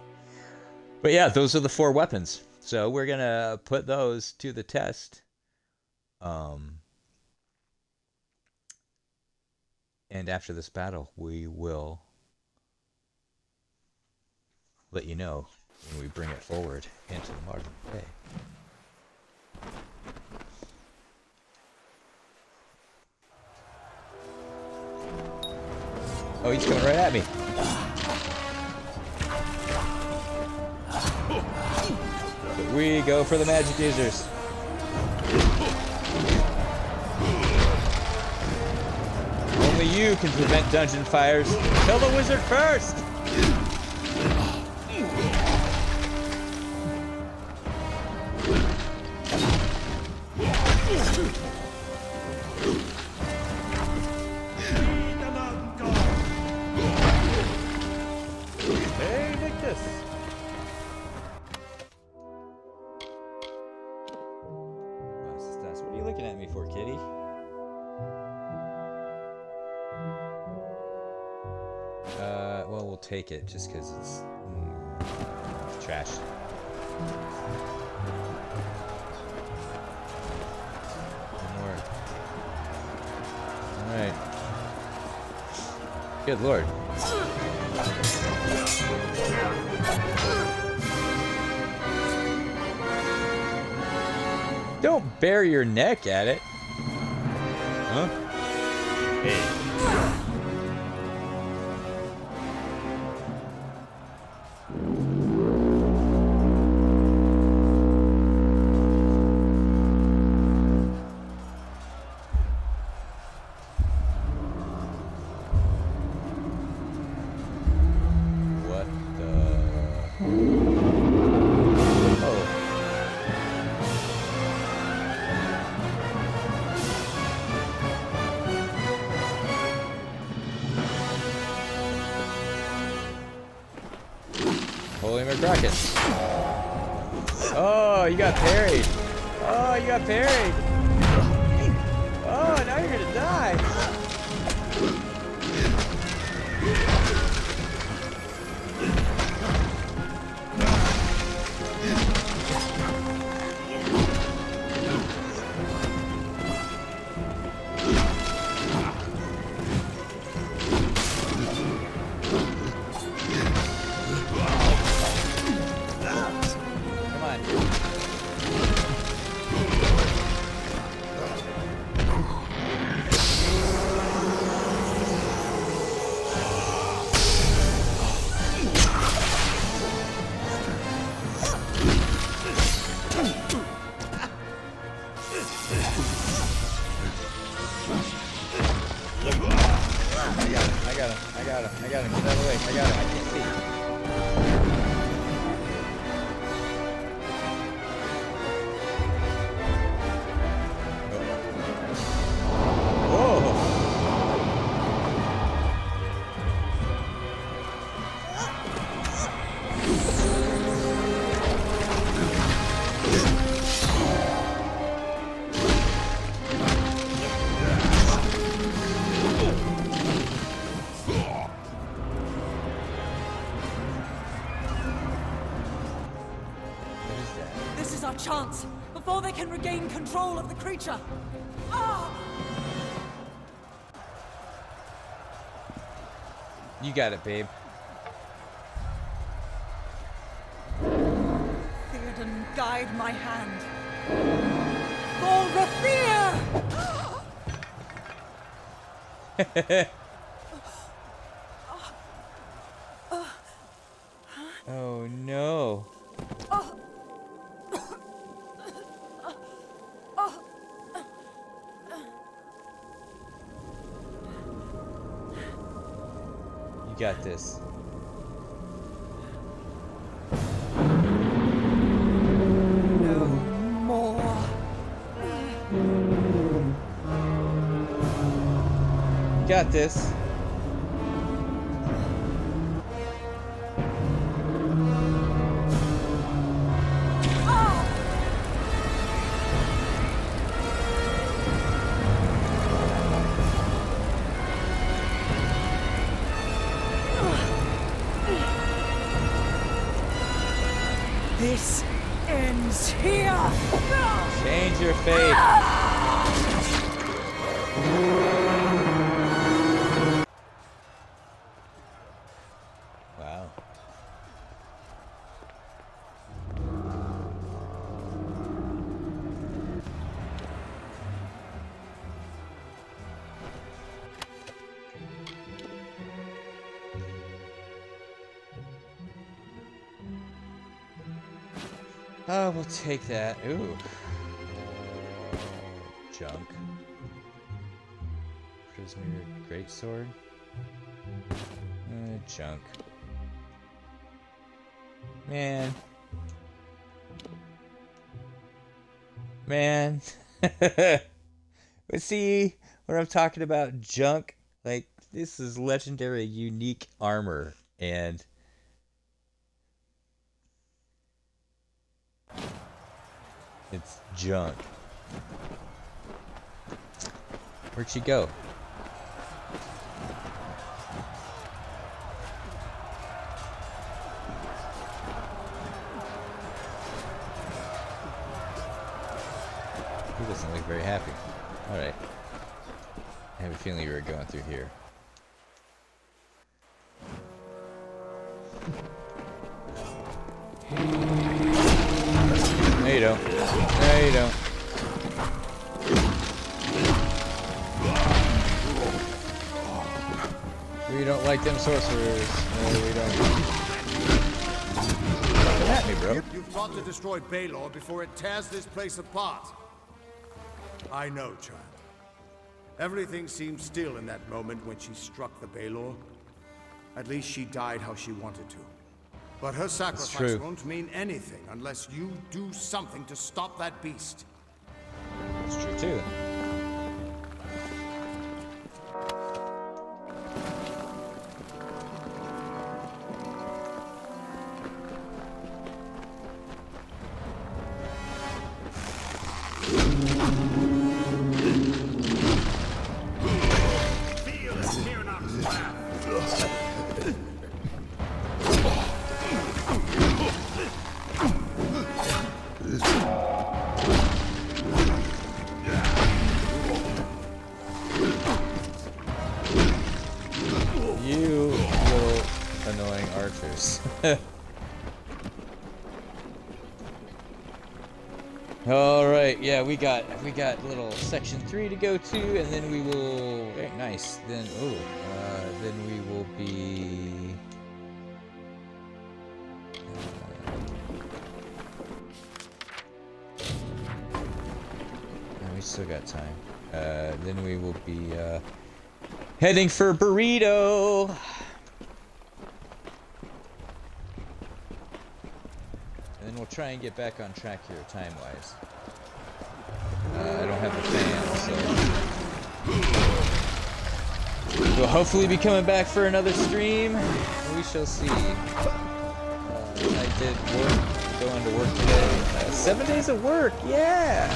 But yeah, those are the 4 weapons. So we're gonna put those to the test. And after this battle, we will let you know when we bring it forward into the modern day. Oh, he's coming right at me. But we go for the magic users. Only you can prevent dungeon fires. Kill the wizard first! Hey, Victus! What are you looking at me for, kitty? Well, we'll take it just because it's trash. One more. Alright. Good lord. Don't bare your neck at it. Huh? Hey. Holy McRocket. Oh, you got parried. Oh, you got parried. Oh, now you're gonna die. I got him. Get out of the way. I got him. I can't see. This is our chance, before they can regain control of the creature. Ah! You got it, babe. Theoden, guide my hand. For Rathir! Oh no. You got this. No more. You got this. This ends here. Change your fate. Wow. Oh, we'll take that. Ooh. Junk. Prismarine greatsword. Junk. Man. Man. But see, when I'm talking about junk, like, this is legendary, unique armor, and it's junk. Where'd she go? He doesn't look very happy. Alright. I have a feeling you were going through here. No, you don't. No, you don't. We don't like them sorcerers. No, we don't. Come at me, bro. You've fought to destroy Baelor before it tears this place apart. I know, child. Everything seemed still in that moment when she struck the Baelor. At least she died how she wanted to. But her sacrifice won't mean anything unless you do something to stop that beast. That's true too. You little annoying archers. All right, yeah, we got little section 3 to go to, and then we will. Very nice. Then then we will be. We still got time. Then we will be Heading for burrito. And then we'll try and get back on track here time-wise. I don't have the fan, so we'll hopefully be coming back for another stream. We shall see. I did work, going to work today. 7 days of work, yeah!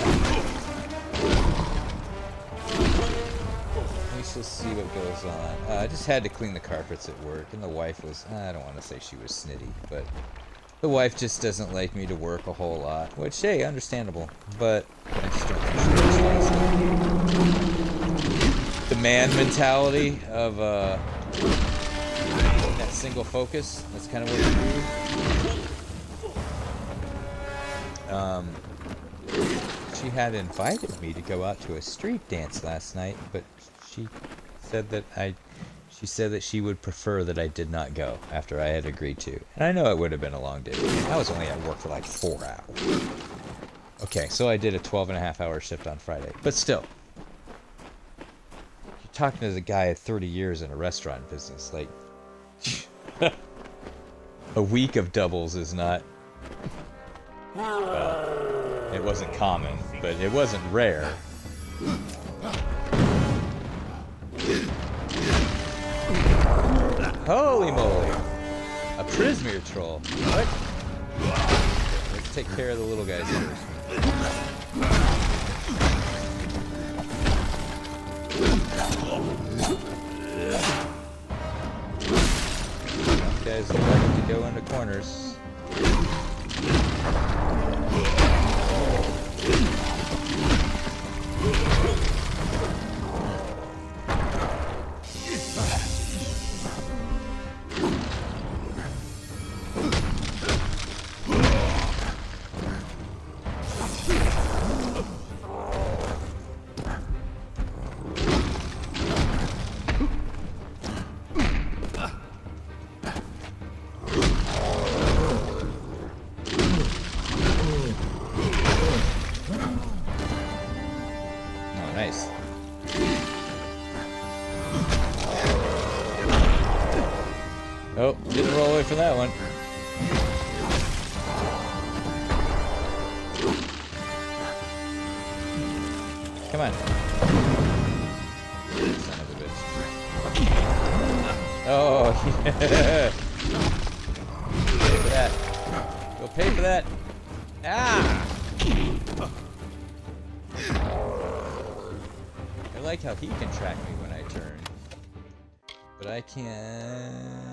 We shall see what goes on. I just had to clean the carpets at work, and the wife was, I don't want to say she was snitty, but the wife just doesn't like me to work a whole lot, which, hey, understandable, but I just don't think she likes the man mentality of that single focus. That's kind of what we do. She had invited me to go out to a street dance last night, but she said that she would prefer that I did not go after I had agreed to. And I know it would have been a long day. I was only at work for like 4 hours. Okay, so I did a 12.5-hour shift on Friday. But still, you're talking to the guy at 30 years in a restaurant business. Like, a week of doubles is not... Well, it wasn't common, but it wasn't rare. Holy moly! A Prismere troll. What? Let's take care of the little guys first. These guys like to go into corners. Oh, didn't roll away from that one. Come on. Son of a bitch. Oh, yeah. Pay for that. Go pay for that. Ah! I like how he can track me when I turn. But I can't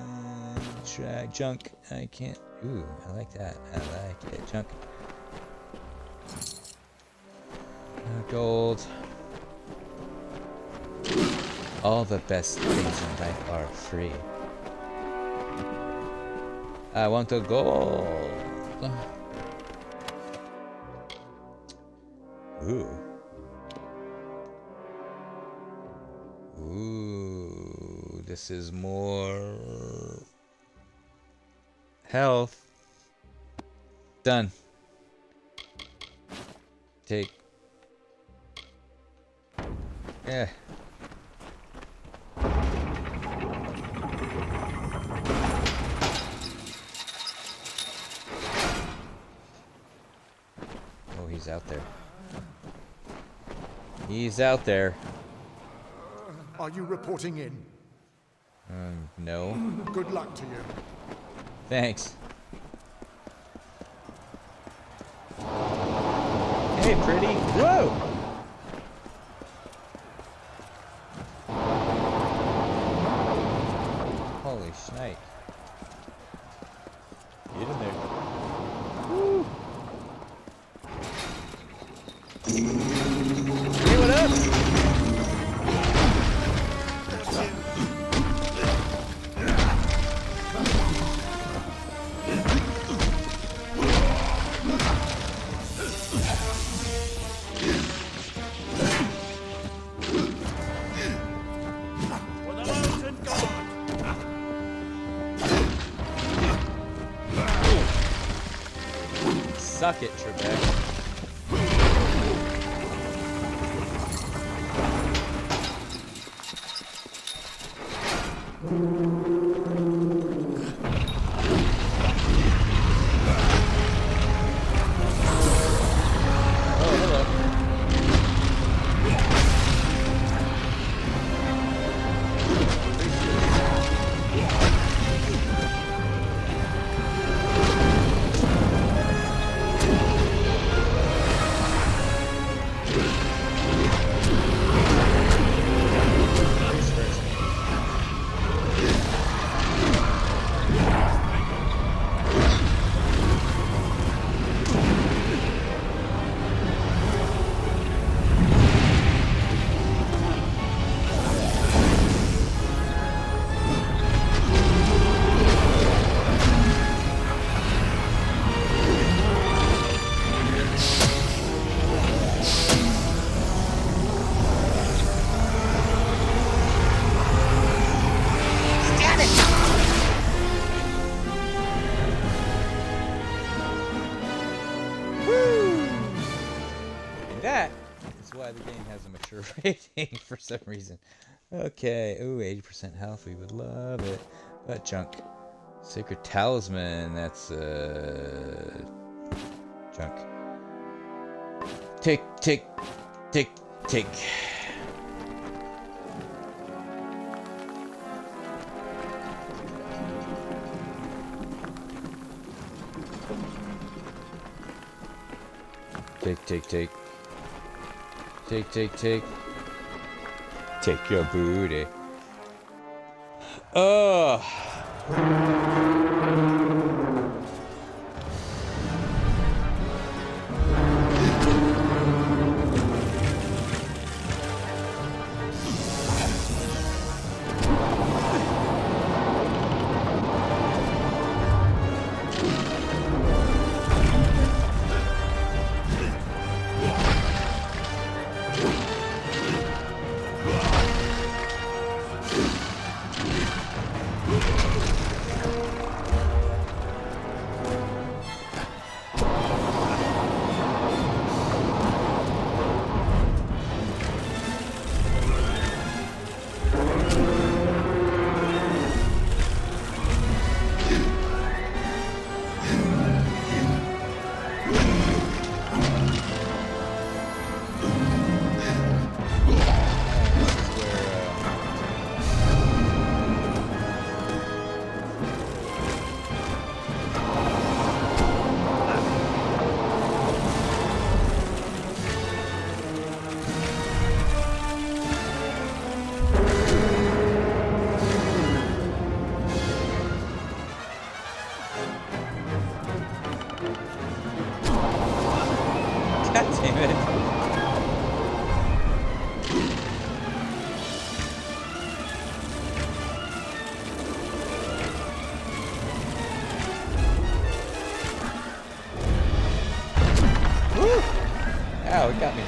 track junk. I can't. Ooh, I like that. I like it. Junk. Gold. All the best things in life are free. I want the gold. Ooh. Ooh, this is more health. Done. Take. Yeah. Oh, he's out there. He's out there. Are you reporting in? No. Good luck to you. Thanks. Hey, pretty. Whoa! Holy shite. Get in there. Woo! Hey, what up? Suck it, Trebek. That is why the game has a mature rating for some reason. Okay, ooh, 80% health, we would love it. But junk. Sacred Talisman, that's junk. Tick, tick, tick, tick. Tick, tick, tick. Tick, tick, tick. Take your booty. Oh. God damn it. Woo! Ow, it got me.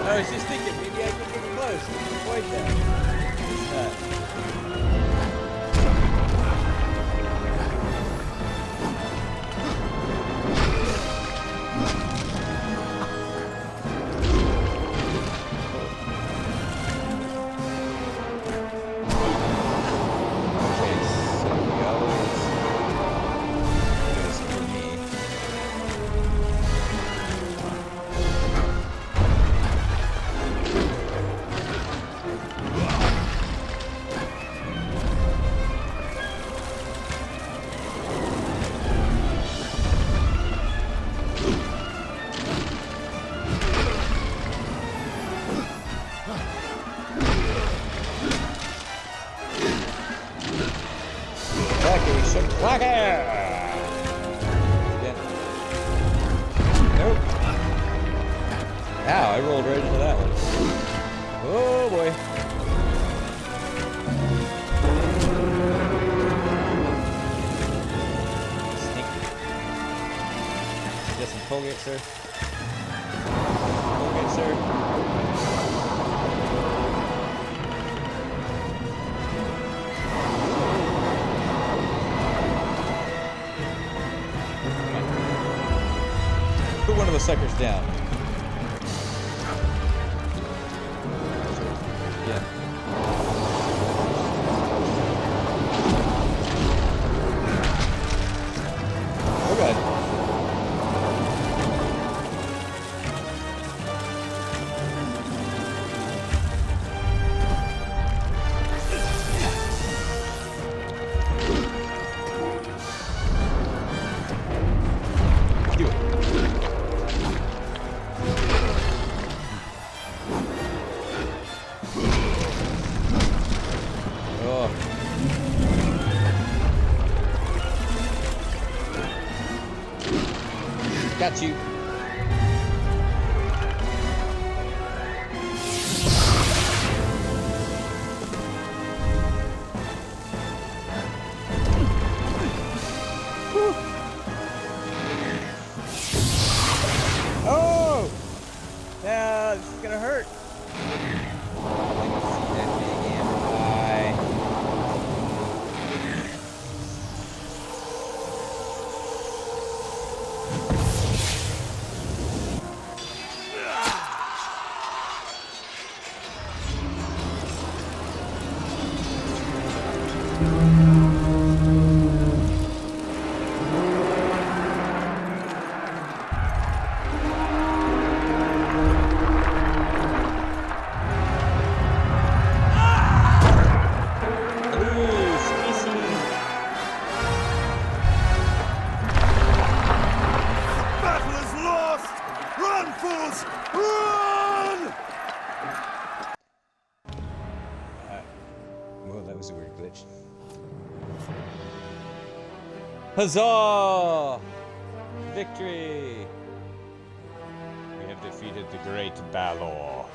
I was just thinking, maybe I could get close and avoid that. It's not. Black hair! Yeah. Nope. Ow, I rolled right into that one. Oh boy. Snake. Just some Colgate, sir. Colgate, sir. Put one of the suckers down. Yeah. Oh god. Do it. Oh. Got you. Whew. Oh! Yeah, this is gonna hurt. I can see that big amber eye. Ooh, species. Battle is lost! Run, fools! Run! Well, that was a weird glitch. Huzzah! Victory! We have defeated the great Balor.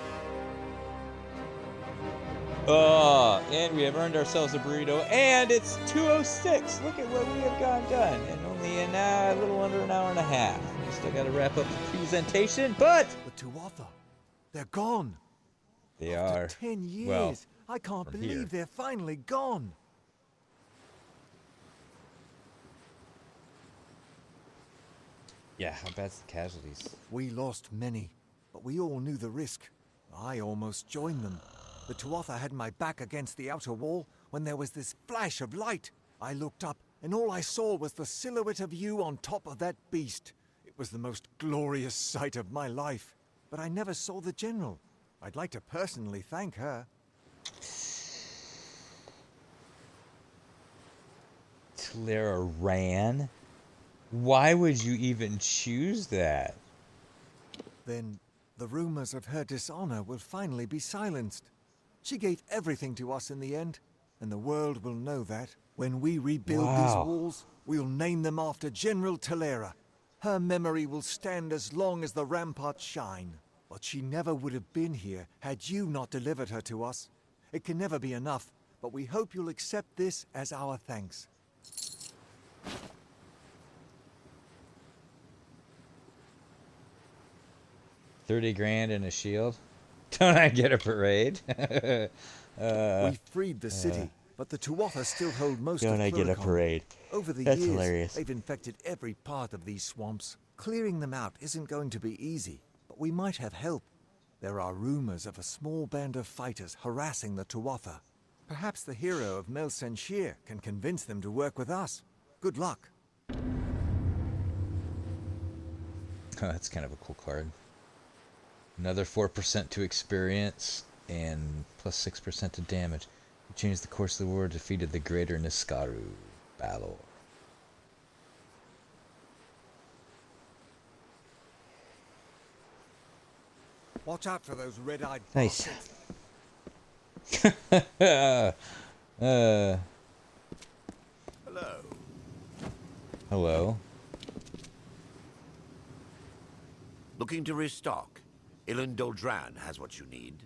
And we have earned ourselves a burrito, and it's 2:06. Look at what we have done, and only a little under an hour and a half. We still got to wrap up the presentation, but The Tuatha. They're gone. they After are 10 years. well, I can't from believe here. they're finally gone. Yeah. How bad's the casualties? We lost many, but we all knew the risk. I almost joined them. The Tuatha had my back against the outer wall when there was this flash of light. I looked up, and all I saw was the silhouette of you on top of that beast. It was the most glorious sight of my life. But I never saw the general. I'd like to personally thank her. Talera ran? Why would you even choose that? Then the rumors of her dishonor will finally be silenced. She gave everything to us in the end, and the world will know that. When we rebuild these Wow. walls, we'll name them after General Talera. Her memory will stand as long as the ramparts shine. But she never would have been here had you not delivered her to us. It can never be enough, but we hope you'll accept this as our thanks. $30,000 and a shield? Don't I get a parade? We freed the city, but the Tuatha still hold most of Don't I get a Pluricon. parade? Over the That's years, hilarious. they've infected every part of these swamps. Clearing them out isn't going to be easy, but we might have help. There are rumors of a small band of fighters harassing the Tuatha. Perhaps the hero of Mel Senshir can convince them to work with us. Good luck. Oh, that's kind of a cool card. Another 4% to experience and plus 6% to damage. You changed the course of the war, defeated the greater Niskaru Balor. Watch out for those red-eyed Nice. bastards. Hello. Hello. Looking to restock? Doldran has what you need.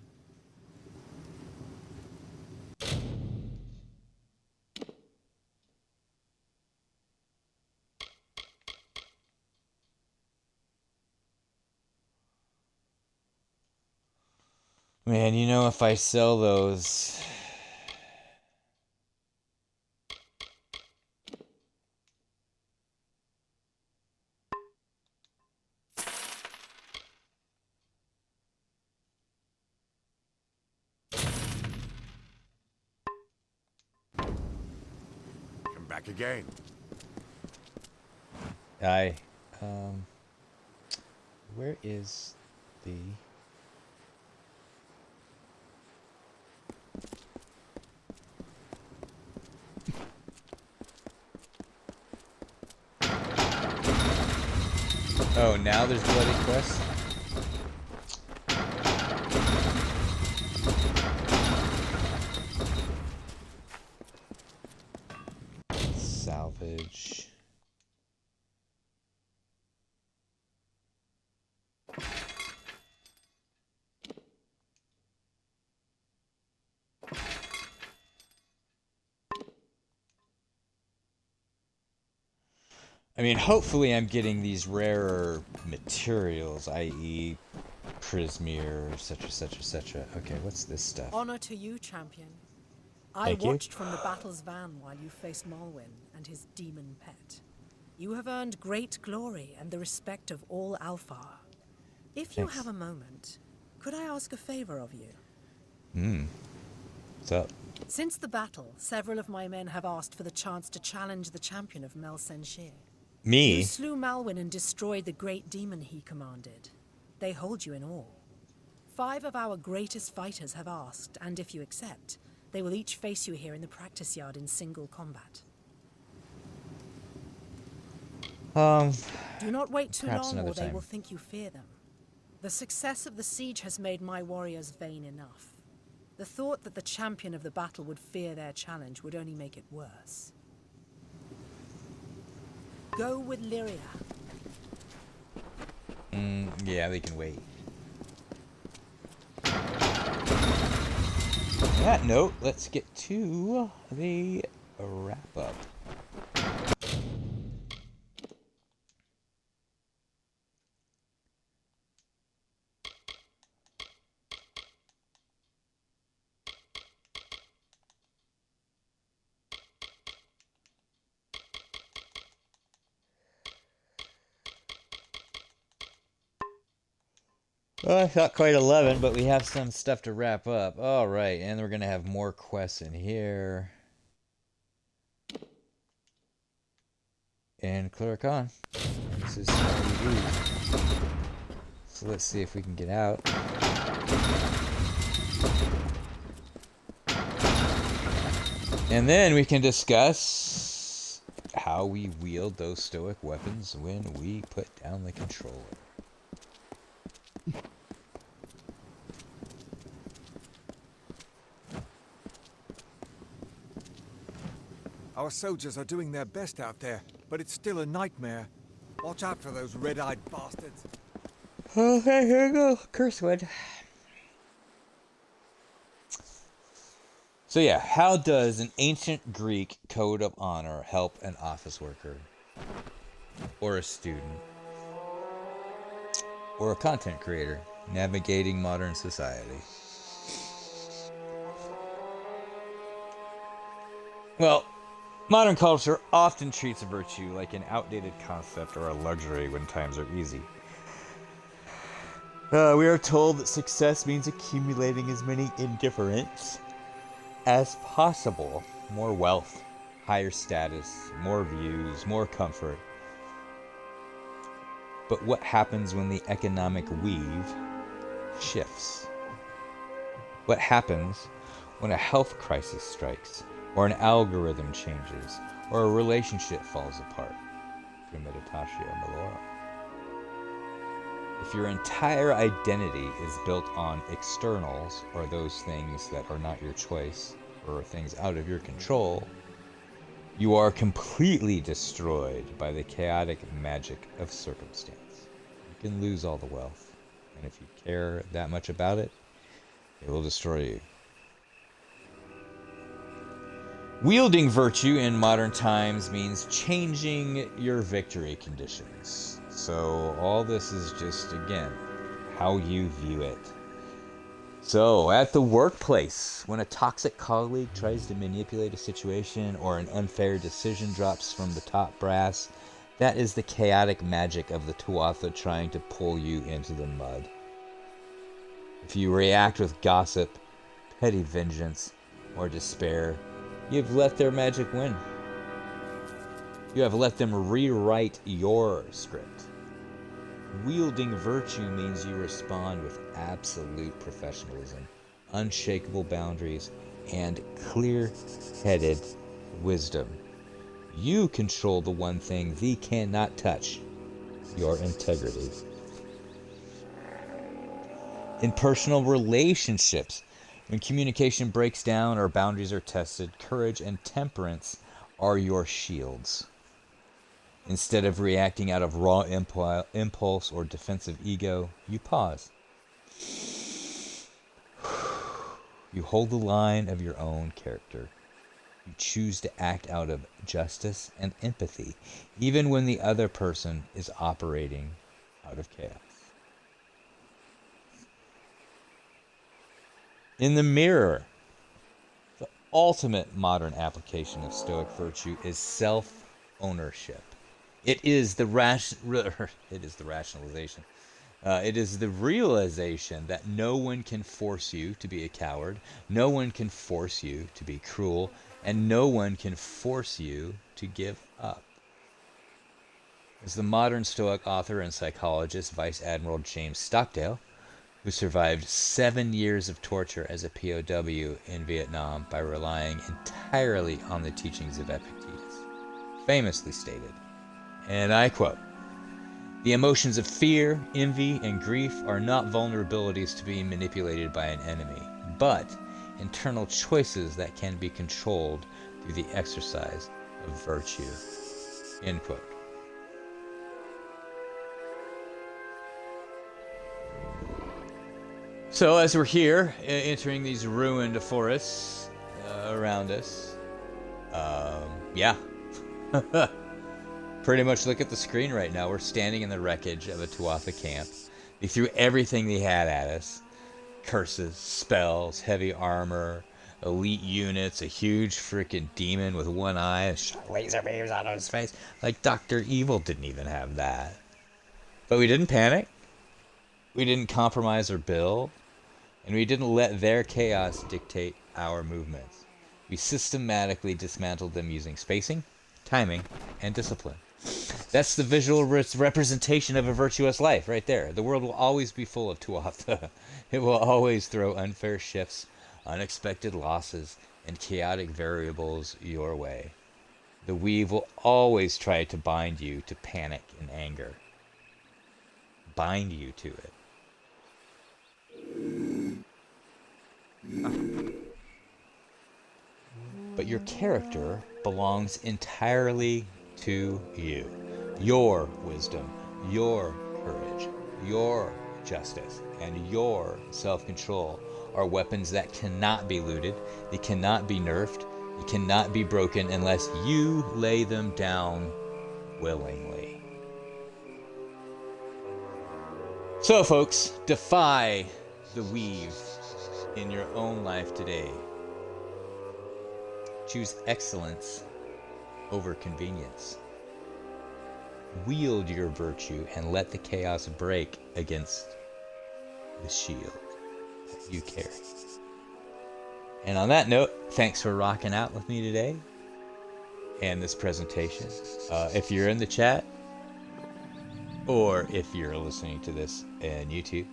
Man, you know, if I sell those... Come back again. Where is the... Oh, now there's bloody quests? Salvage. I mean, hopefully I'm getting these rarer materials, i.e. Prismere, etc, etc, etc. Okay, what's this stuff? Honor to you, champion. I Thank you. watched from the battle's van while you faced Malwyn and his demon pet. You have earned great glory and the respect of all Alfar. If you Thanks. have a moment, could I ask a favor of you? What's up? Since the battle, several of my men have asked for the chance to challenge the champion of Mel Senshir. Me? You slew Malwyn and destroyed the great demon he commanded. They hold you in awe. 5 of our greatest fighters have asked, and if you accept, they will each face you here in the practice yard in single combat. Do not wait too perhaps long or another they time. will think you fear them. The success of the siege has made my warriors vain enough. The thought that the champion of the battle would fear their challenge would only make it worse. Go with Lyria. Yeah, they can wait. On that note, let's get to the wrap-up. Well, I thought quite 11, but we have some stuff to wrap up. All right, and we're going to have more quests in here. And Cluracan. This is how we do. So let's see if we can get out. And then we can discuss how we wield those Stoic weapons when we put down the controller. Our soldiers are doing their best out there, but it's still a nightmare. Watch out for those red-eyed bastards. Okay, here we go. Cursewood. So yeah, how does an ancient Greek code of honor help an office worker? Or a student? Or a content creator navigating modern society? Well, modern culture often treats virtue like an outdated concept or a luxury when times are easy. We are told that success means accumulating as many indifferents as possible. More wealth, higher status, more views, more comfort. But what happens when the economic weave shifts? What happens when a health crisis strikes, or an algorithm changes, or a relationship falls apart? Premeditatio Melora. If your entire identity is built on externals, or those things that are not your choice, or things out of your control, You are completely destroyed by the chaotic magic of circumstance. You can lose all the wealth, and if you care that much about it, it will destroy you. Wielding virtue in modern times means changing your victory conditions. So all this is just, again, how you view it. So, at the workplace, when a toxic colleague tries to manipulate a situation or an unfair decision drops from the top brass, that is the chaotic magic of the Tuatha trying to pull you into the mud. If you react with gossip, petty vengeance, or despair, you've let their magic win. You have let them rewrite your script. Wielding virtue means you respond with absolute professionalism, unshakable boundaries, and clear-headed wisdom. You control the one thing thee cannot touch, your integrity. In personal relationships, when communication breaks down or boundaries are tested, courage and temperance are your shields. Instead of reacting out of raw impulse or defensive ego, you pause. You hold the line of your own character. You choose to act out of justice and empathy, even when the other person is operating out of chaos. In the mirror, the ultimate modern application of Stoic virtue is self-ownership. It is the rationalization. It is the realization that no one can force you to be a coward, no one can force you to be cruel, and no one can force you to give up. As the modern Stoic author and psychologist Vice Admiral James Stockdale, who survived 7 years of torture as a POW in Vietnam by relying entirely on the teachings of Epictetus, famously stated, and I quote, "The emotions of fear, envy, and grief are not vulnerabilities to be manipulated by an enemy, but internal choices that can be controlled through the exercise of virtue." End quote. So as we're here, entering these ruined forests around us, yeah. Pretty much look at the screen right now. We're standing in the wreckage of a Tuatha camp. They threw everything they had at us. Curses, spells, heavy armor, elite units, a huge freaking demon with one eye, and shot laser beams out of his face. Like Dr. Evil didn't even have that. But we didn't panic. We didn't compromise or build. And we didn't let their chaos dictate our movements. We systematically dismantled them using spacing, timing, and discipline. That's the visual representation of a virtuous life right there. The world will always be full of Tuatha. It will always throw unfair shifts, unexpected losses, and chaotic variables your way. The weave will always try to bind you to panic and anger. Bind you to it. But your character belongs entirely to you. Your wisdom, your courage, your justice, and your self-control are weapons that cannot be looted, they cannot be nerfed, they cannot be broken unless you lay them down willingly. So folks, defy the weave in your own life today. Choose excellence over convenience. Wield your virtue and let the chaos break against the shield that you carry. And on that note, thanks for rocking out with me today and this presentation. If you're in the chat, or if you're listening to this in YouTube,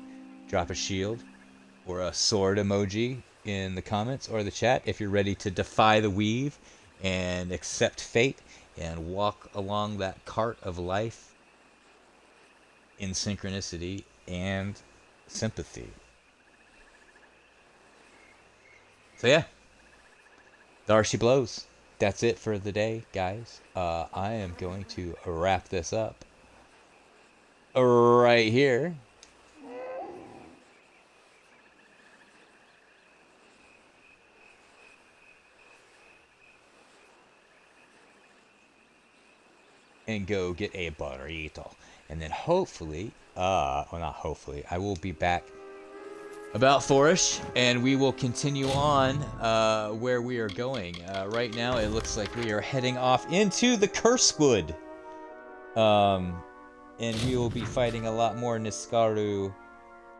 drop a shield or a sword emoji in the comments or the chat if you're ready to defy the weave and accept fate and walk along that cart of life in synchronicity and sympathy. So yeah, there she blows. that's it for the day, guys. I am going to wrap this up right here. And go get a burrito. And then hopefully, well, not hopefully, I will be back about 4ish, and we will continue on where we are going. Right now, it looks like we are heading off into the Cursewood. And we will be fighting a lot more Niskaru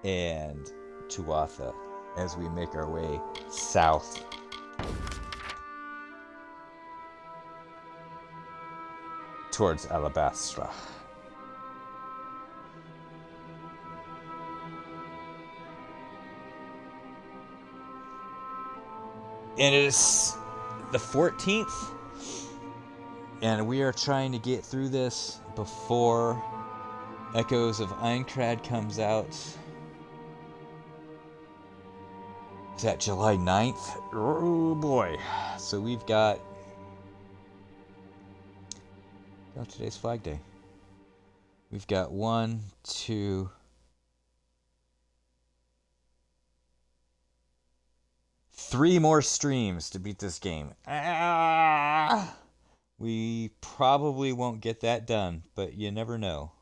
and Tuatha as we make our way south. Towards Alabastra. And it is the 14th, and we are trying to get through this before Echoes of Aincrad comes out. Is that July 9th? Oh boy. So we've got... Oh, today's Flag Day. We've got 1, 2... 3 more streams to beat this game. We probably won't get that done, but you never know.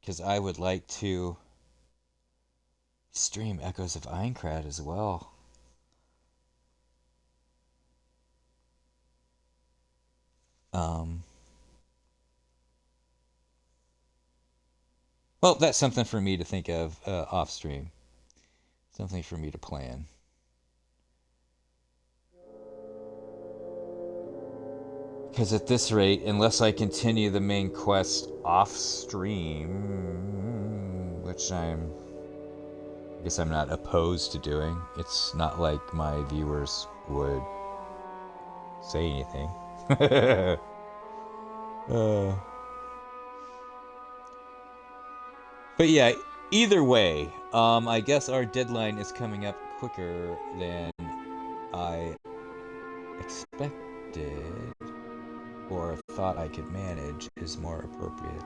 Because I would like to stream Echoes of Aincrad as well. Well, that's something for me to think of off stream. Something for me to plan. Because at this rate, unless I continue the main quest off stream, which I guess I'm not opposed to doing. It's not like my viewers would say anything. But yeah, either way, I guess our deadline is coming up quicker than I expected or thought I could manage is more appropriate.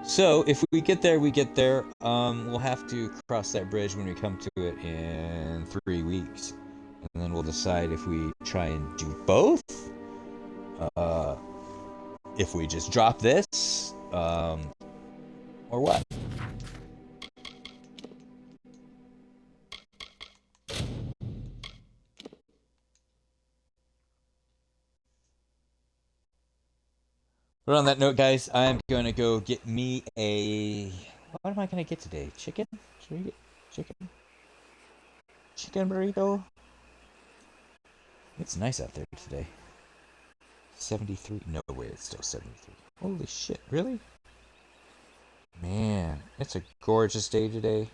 So if we get there, we get there. We'll have to cross that bridge when we come to it in 3 weeks. And then we'll decide if we try and do both. If we just drop this, or what. But on that note, guys, I'm going to go get me a... What am I going to get today? Chicken? Should we get chicken? Chicken burrito? It's nice out there today. 73. No way, it's still 73. Holy shit, really? Man, it's a gorgeous day today.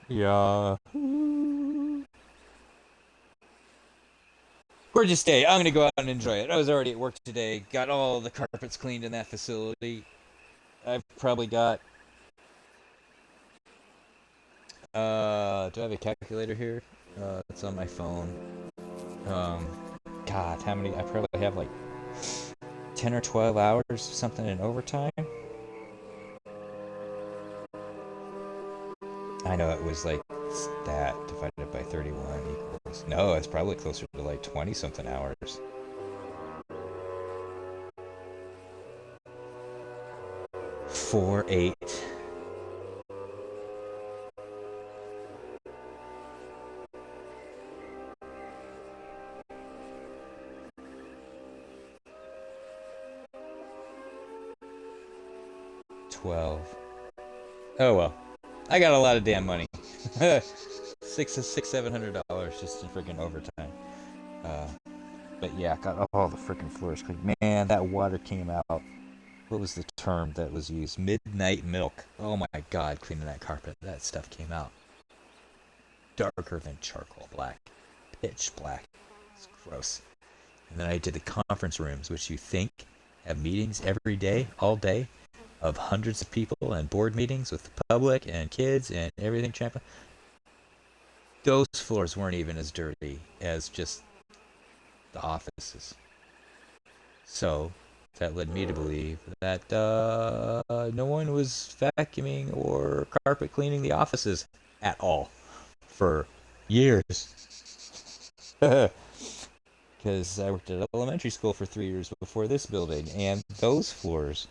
Yeah. Gorgeous day. I'm going to go out and enjoy it. I was already at work today. Got all the carpets cleaned in that facility. I've probably got... do I have a calculator here? It's on my phone. God, how many? I probably have like 10 or 12 hours, something in overtime. I know it was like that divided by 31 equals... No, it's probably closer to like 20-something hours. Four, 8. Oh well, I got a lot of damn money. $700 just in freaking overtime. But yeah, got all the freaking floors cleaned. Man, that water came out. What was the term that was used? Midnight milk. Oh my god, cleaning that carpet. That stuff came out darker than charcoal black. Pitch black. It's gross. And then I did the conference rooms, which you think have meetings every day, all day. of hundreds of people and board meetings with the public and kids and everything. Those floors weren't even as dirty as just the offices. So that led me to believe that no one was vacuuming or carpet cleaning the offices at all for years. Because I worked at elementary school for 3 years before this building, and those floors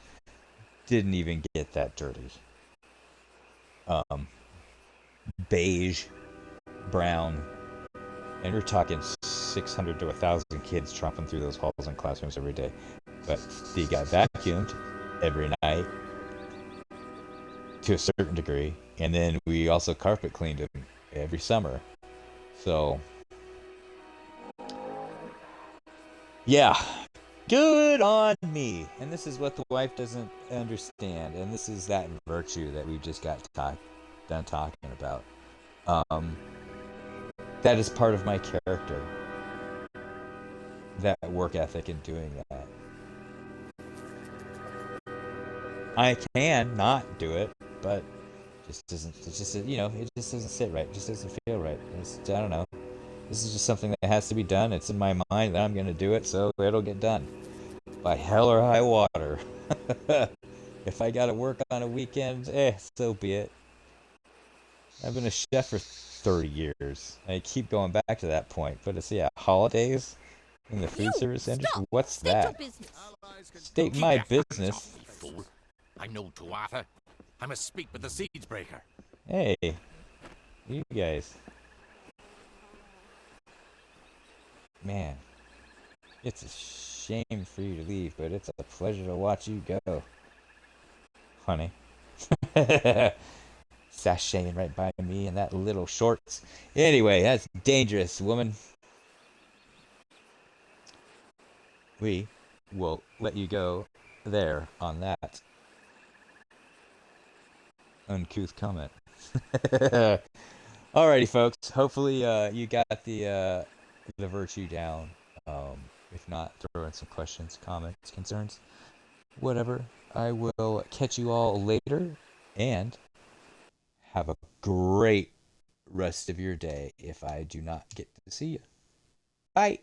didn't even get that dirty. Beige, brown, and we're talking 600 to 1,000 kids tromping through those halls and classrooms every day. But they got vacuumed every night to a certain degree, and then we also carpet cleaned them every summer. So, yeah, good on me. And this is what the wife doesn't understand, and this is that virtue that we just got done talking about. That is part of my character. That work ethic in doing that. I can not do it, but it just doesn't sit right. It just doesn't feel right. I don't know. This is just something that has to be done. It's in my mind that I'm going to do it, so it'll get done. By hell or high water. If I got to work on a weekend, so be it. I've been a chef for 30 years. I keep going back to that point, but it's, holidays in the food service industry? What's that? State my business. Fool. I'm no Tuatha. I must speak with the Seeds Breaker. Hey, you guys. Man, it's a shame for you to leave, but it's a pleasure to watch you go, honey. Sashaying right by me in that little shorts. Anyway, that's dangerous, woman. We will let you go there on that uncouth comment. Alrighty, folks. Hopefully, you got the virtue down. If not, throw in some questions, comments, concerns, whatever. I will catch you all later, and have a great rest of your day if I do not get to see you. Bye.